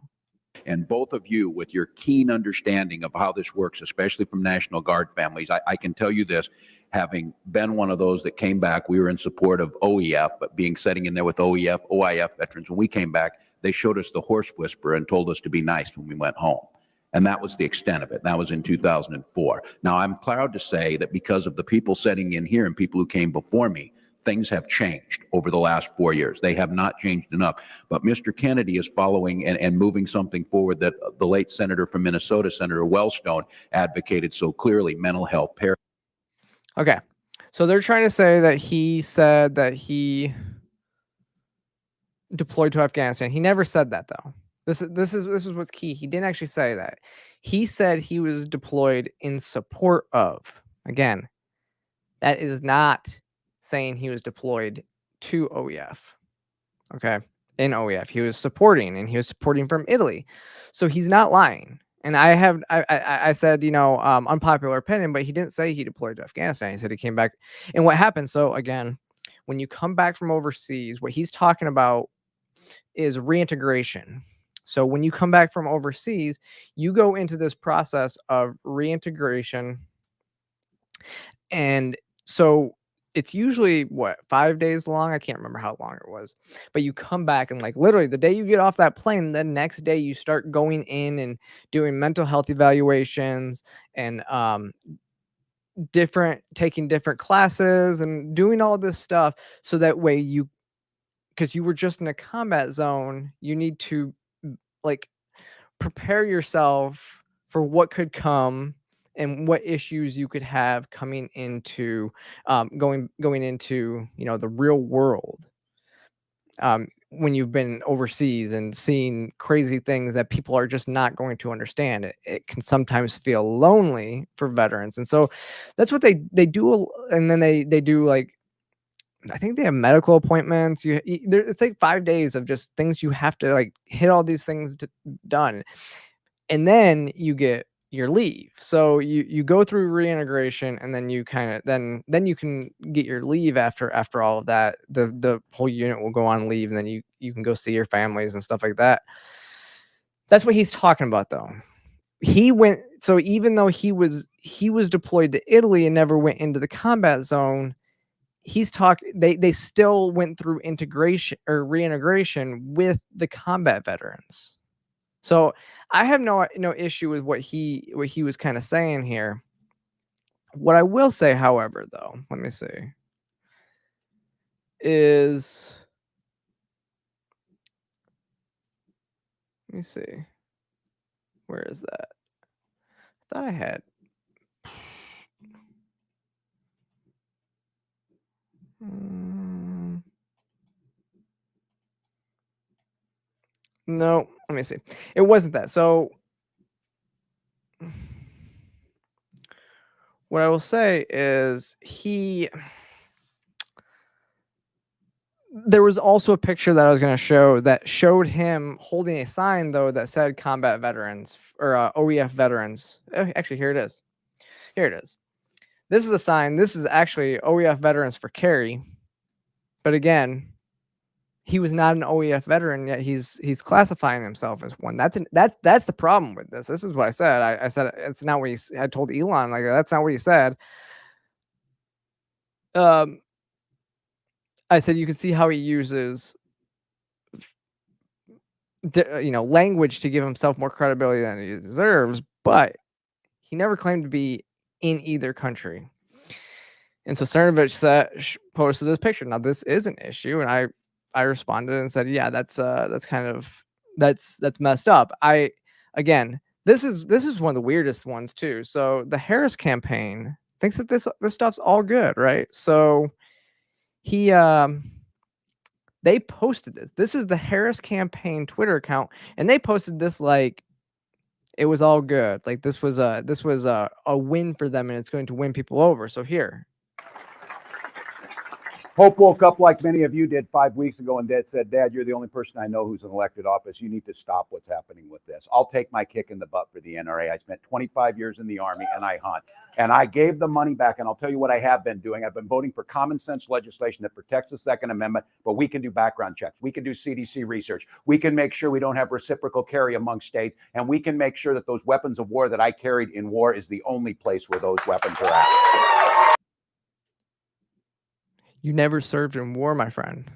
S11: And both of you, with your keen understanding of how this works, especially from National Guard families, I can tell you this, having been one of those that came back, we were in support of OEF, but sitting in there with OIF veterans, when we came back, they showed us the Horse Whisperer and told us to be nice when we went home. And that was the extent of it. That was in 2004. Now, I'm proud to say that because of the people sitting in here and people who came before me, things have changed over the last 4 years. They have not changed enough. But Mr. Kennedy is following and moving something forward that the late senator from Minnesota, Senator Wellstone, advocated so clearly: mental health.
S2: Okay. So they're trying to say that he said that he deployed to Afghanistan. He never said that, though. This is what's key. He didn't actually say that. He said he was deployed in support of. Again, that is not saying he was deployed to OEF. Okay. In OEF. He was supporting, and he was supporting from Italy. So he's not lying. And I said, unpopular opinion, but he didn't say he deployed to Afghanistan. He said he came back. And what happened? So again, when you come back from overseas, what he's talking about is reintegration. So when you come back from overseas, you go into this process of reintegration. And so it's usually 5 days long. I can't remember how long it was, but you come back and like literally the day you get off that plane, the next day you start going in and doing mental health evaluations and taking different classes and doing all this stuff. So that way because you were just in a combat zone, you need to like prepare yourself for what could come and what issues you could have coming into going into the real world when you've been overseas and seeing crazy things that people are just not going to understand. It can sometimes feel lonely for veterans, and so that's what they do. And then they do, like, I think they have medical appointments. It's like 5 days of just things you have to like hit all these things done, and then you get your leave. So you go through reintegration, and then you kind of then you can get your leave after all of that. The whole unit will go on leave, and then you can go see your families and stuff like that. That's what he's talking about, though. He went, so even though he was deployed to Italy and never went into the combat zone, they still went through integration or reintegration with the combat veterans. So I have no issue with what he was kind of saying here. What I will say, however, though, let me see, is, let me see, where is that? I thought I had. No, let me see. It wasn't that. So what I will say is there was also a picture that I was going to show that showed him holding a sign, though, that said combat veterans or OEF veterans. Actually, here it is. Here it is. This is a sign. This is actually OEF veterans for Kerry. But again, he was not an OEF veteran, yet he's classifying himself as one. That's the problem with this. This is what I said. I said it's not what I told Elon, like, that's not what he said. I said you can see how he uses language to give himself more credibility than he deserves, but he never claimed to be in either country. And so Steubens posted this picture. Now this is an issue, and I responded and said, yeah, that's messed up. This is one of the weirdest ones too. So the Harris campaign thinks that this stuff's all good, right? So they posted this. This is the Harris campaign Twitter account, and they posted this like it was all good. Like this was a win for them, and it's going to win people over. So here.
S11: Hope woke up like many of you did 5 weeks ago and said, Dad, you're the only person I know who's in elected office. You need to stop what's happening with this. I'll take my kick in the butt for the NRA. I spent 25 years in the Army, and I hunt. And I gave the money back, and I'll tell you what I have been doing. I've been voting for common sense legislation that protects the Second Amendment, but we can do background checks. We can do CDC research. We can make sure we don't have reciprocal carry among states, and we can make sure that those weapons of war that I carried in war is the only place where those weapons are at.
S2: You never served in war, my friend.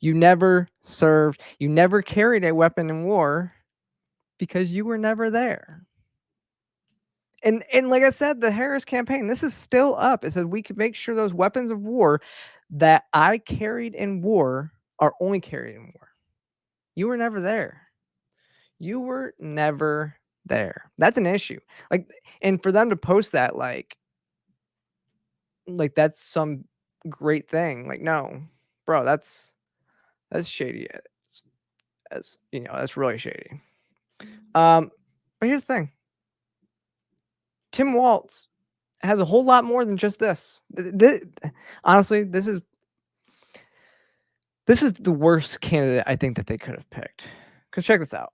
S2: You never served. You never carried a weapon in war because you were never there. And like I said, the Harris campaign, this is still up. It said we could make sure those weapons of war that I carried in war are only carried in war. You were never there. You were never there. That's an issue. Like, and for them to post that, like that's some great thing. Like, no, bro, that's shady. As you know, that's really shady. But here's the thing. Tim Walz has a whole lot more than just this. Honestly, this is the worst candidate I think that they could have picked. Because check this out.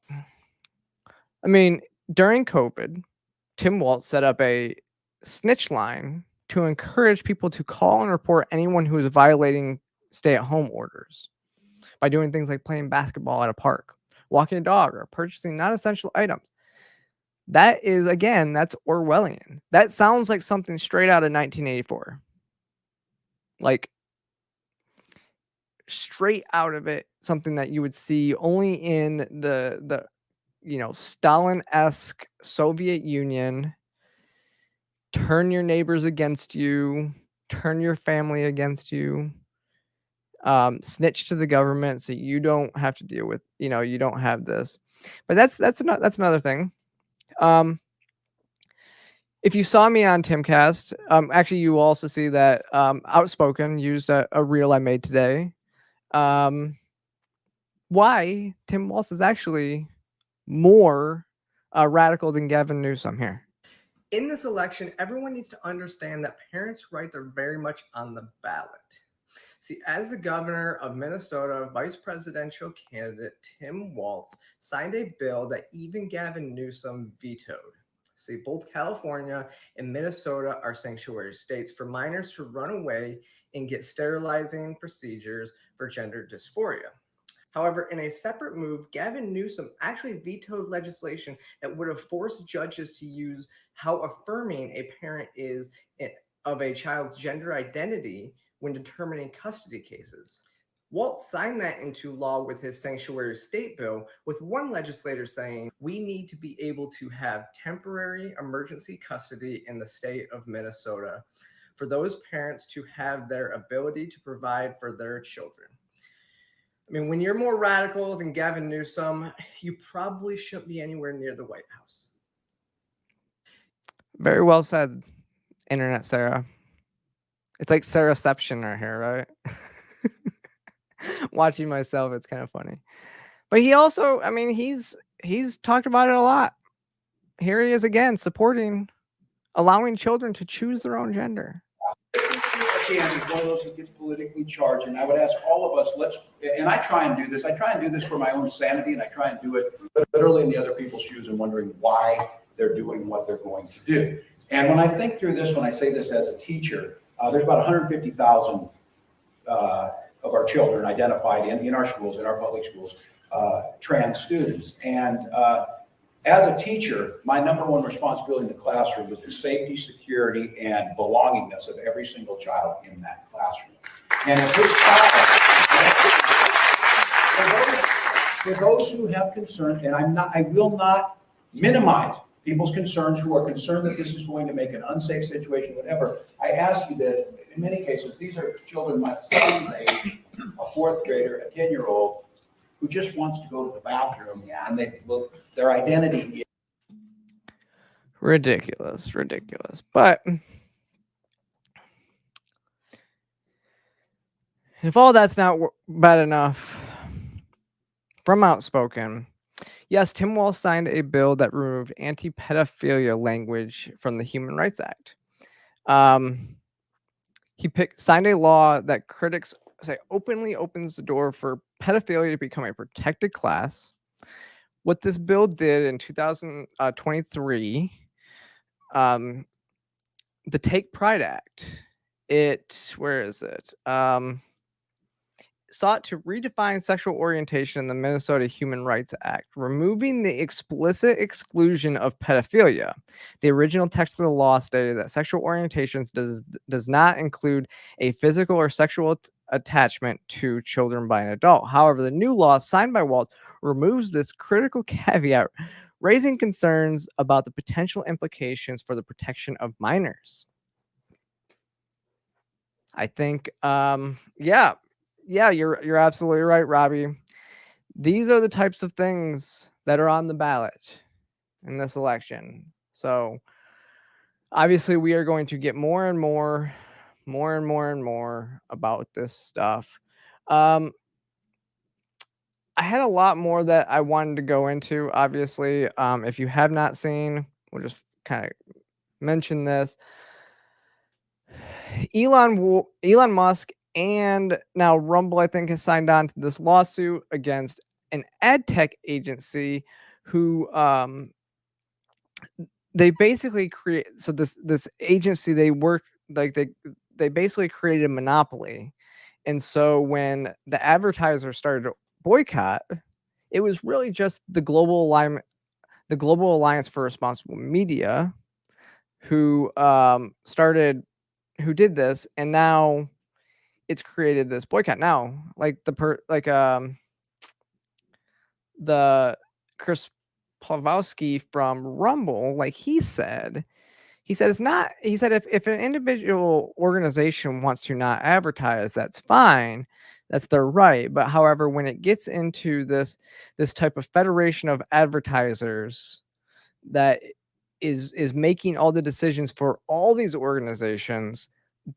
S2: I mean, during COVID, Tim Walz set up a snitch line to encourage people to call and report anyone who is violating stay-at-home orders by doing things like playing basketball at a park, walking a dog, or purchasing non-essential items. That is, again, that's Orwellian. That sounds like something straight out of 1984. Like, straight out of it, something that you would see only in the Stalin-esque Soviet Union. Turn your neighbors against you, turn your family against you, snitch to the government so you don't have to deal with, you don't have this. But that's another thing. If you saw me on Timcast, actually you will also see that Outspoken used a reel I made today. Why Tim Walz is actually more radical than Gavin Newsom here. In this election, everyone needs to understand that parents' rights are very much on the ballot. See, as the governor of Minnesota, vice presidential candidate Tim Walz signed a bill that even Gavin Newsom vetoed. See, both California and Minnesota are sanctuary states for minors to run away and get sterilizing procedures for gender dysphoria. However, in a separate move, Gavin Newsom actually vetoed legislation that would have forced judges to use how affirming a parent is of a child's gender identity when determining custody cases. Walz signed that into law with his sanctuary state bill, with one legislator saying, "We need to be able to have temporary emergency custody in the state of Minnesota for those parents to have their ability to provide for their children." I mean, when you're more radical than Gavin Newsom, you probably shouldn't be anywhere near the White House. Very well said, Internet Sarah. It's like Sarahception right here, right? Watching myself, it's kind of funny. But he also, I mean, he's talked about it a lot. Here he is again, supporting allowing children to choose their own gender.
S11: Again, is one of those that gets politically charged, and I would ask all of us, and I try and do this for my own sanity, and I try and do it literally in the other people's shoes and wondering why they're doing what they're going to do. And when I think through this, when I say this as a teacher, there's about 150,000 of our children identified in our schools, in our public schools, trans students. And as a teacher, my number one responsibility in the classroom was the safety, security, and belongingness of every single child in that classroom. And if this child, for those who have concern, and I will not minimize people's concerns who are concerned that this is going to make an unsafe situation, whatever, I ask you that in many cases, these are children my son's age, a fourth grader, a 10-year-old, who just wants to go to the bathroom, and their identity is
S2: ridiculous. But if all that's not bad enough, from Outspoken, yes, Tim Walz signed a bill that removed anti-pedophilia language from the Human Rights Act. He signed a law that critics say openly opens the door for pedophilia to become a protected class. What this bill did in 2023, the Take Pride Act, sought to redefine sexual orientation in the Minnesota Human Rights Act, removing the explicit exclusion of pedophilia. The original text of the law stated that sexual orientations does not include a physical or sexual attachment to children by an adult. However, the new law signed by Walz removes this critical caveat, raising concerns about the potential implications for the protection of minors. I think, yeah, you're absolutely right, Robbie. These are the types of things that are on the ballot in this election. So obviously we are going to get more and more about this stuff. I had a lot more that I wanted to go into. Obviously, if you have not seen, we'll just kind of mention this. Elon Musk and now Rumble, I think, has signed on to this lawsuit against an ad tech agency who they basically create. So this agency, they work like they basically created a monopoly. And so when the advertisers started to boycott, it was really just the Global Alliance for Responsible Media who did this, and now it's created this boycott. Now, like the Chris Pavlovsky from Rumble, like he said it's not. He said if an individual organization wants to not advertise, that's fine. That's their right. But however, when it gets into this type of federation of advertisers that is making all the decisions for all these organizations,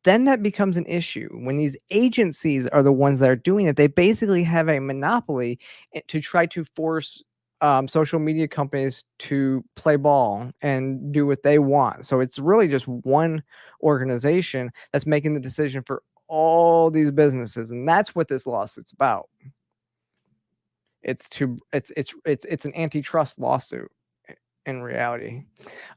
S2: then that becomes an issue. When these agencies are the ones that are doing it, they basically have a monopoly to try to force social media companies to play ball and do what they want. So it's really just one organization that's making the decision for all these businesses, and that's what this lawsuit's about. It's an antitrust lawsuit, in reality.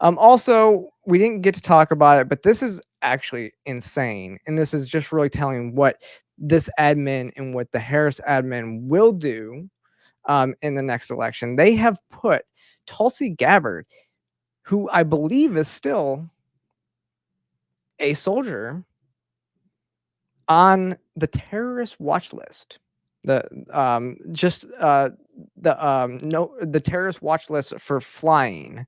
S2: Also, we didn't get to talk about it, but this is actually insane. And this is just really telling what this admin and what the Harris admin will do in the next election. They have put Tulsi Gabbard, who I believe is still a soldier, on the terrorist watch list. The terrorist watch list for flying,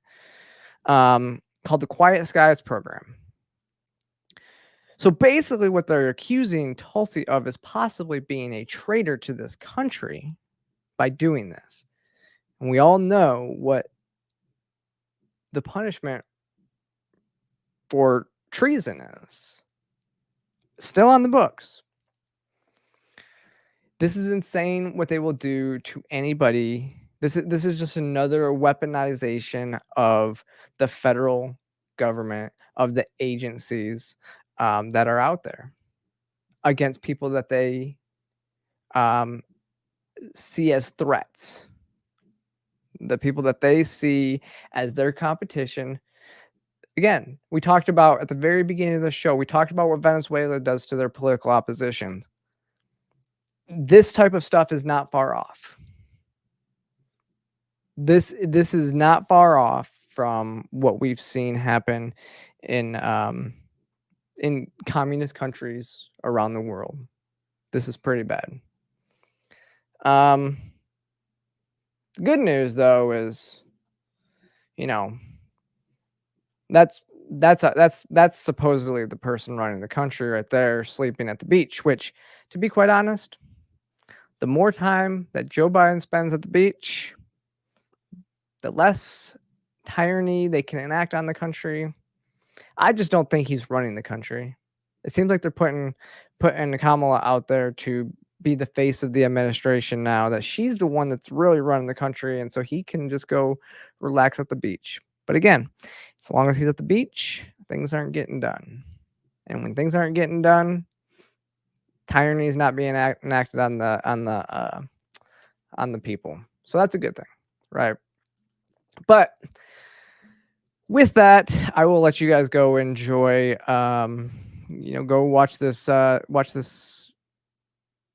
S2: called the Quiet Skies program. So basically what they're accusing Tulsi of is possibly being a traitor to this country by doing this. And we all know what the punishment for treason is. Still on the books. This is insane what they will do to anybody. This is just another weaponization of the federal government, of the agencies that are out there against people that they see as threats. The people that they see as their competition. Again, we talked about at the very beginning of the show, we talked about what Venezuela does to their political opposition. This type of stuff is not far off. This is not far off from what we've seen happen in communist countries around the world. This is pretty bad. Good news though is, that's supposedly the person running the country right there, sleeping at the beach, which, to be quite honest, the more time that Joe Biden spends at the beach, the less tyranny they can enact on the country. I just don't think he's running the country. It seems like they're putting Kamala out there to be the face of the administration now, that she's the one that's really running the country, and so he can just go relax at the beach. But again, as long as he's at the beach, things aren't getting done. And when things aren't getting done, tyranny is not being enacted on the people. So that's a good thing, right? But with that, I will let you guys go enjoy. Go watch this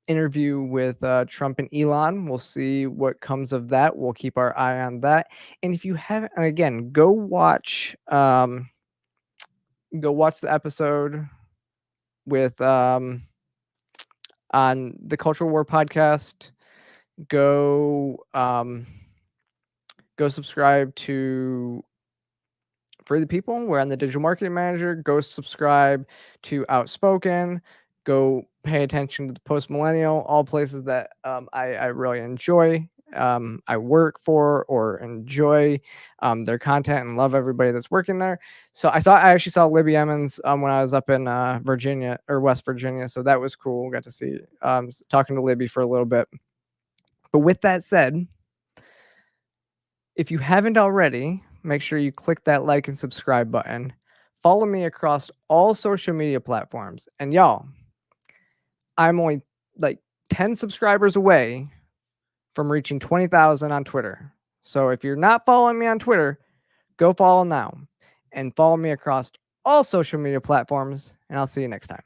S2: interview with Trump and Elon. We'll see what comes of that. We'll keep our eye on that. And if you haven't, and again, go watch the episode with on the Cultural War podcast. Go subscribe to For the People. We're on the Digital Marketing Manager. Go subscribe to Outspoken. Go pay attention to the Post Millennial, all places that I really enjoy. I work for or enjoy their content and love everybody that's working there. So I actually saw Libby Emmons when I was up in Virginia or West Virginia. So that was cool. Got to see talking to Libby for a little bit. But with that said, if you haven't already, make sure you click that like and subscribe button. Follow me across all social media platforms. And y'all, I'm only like 10 subscribers away from reaching 20,000 on Twitter. So if you're not following me on Twitter, go follow now and follow me across all social media platforms, and I'll see you next time.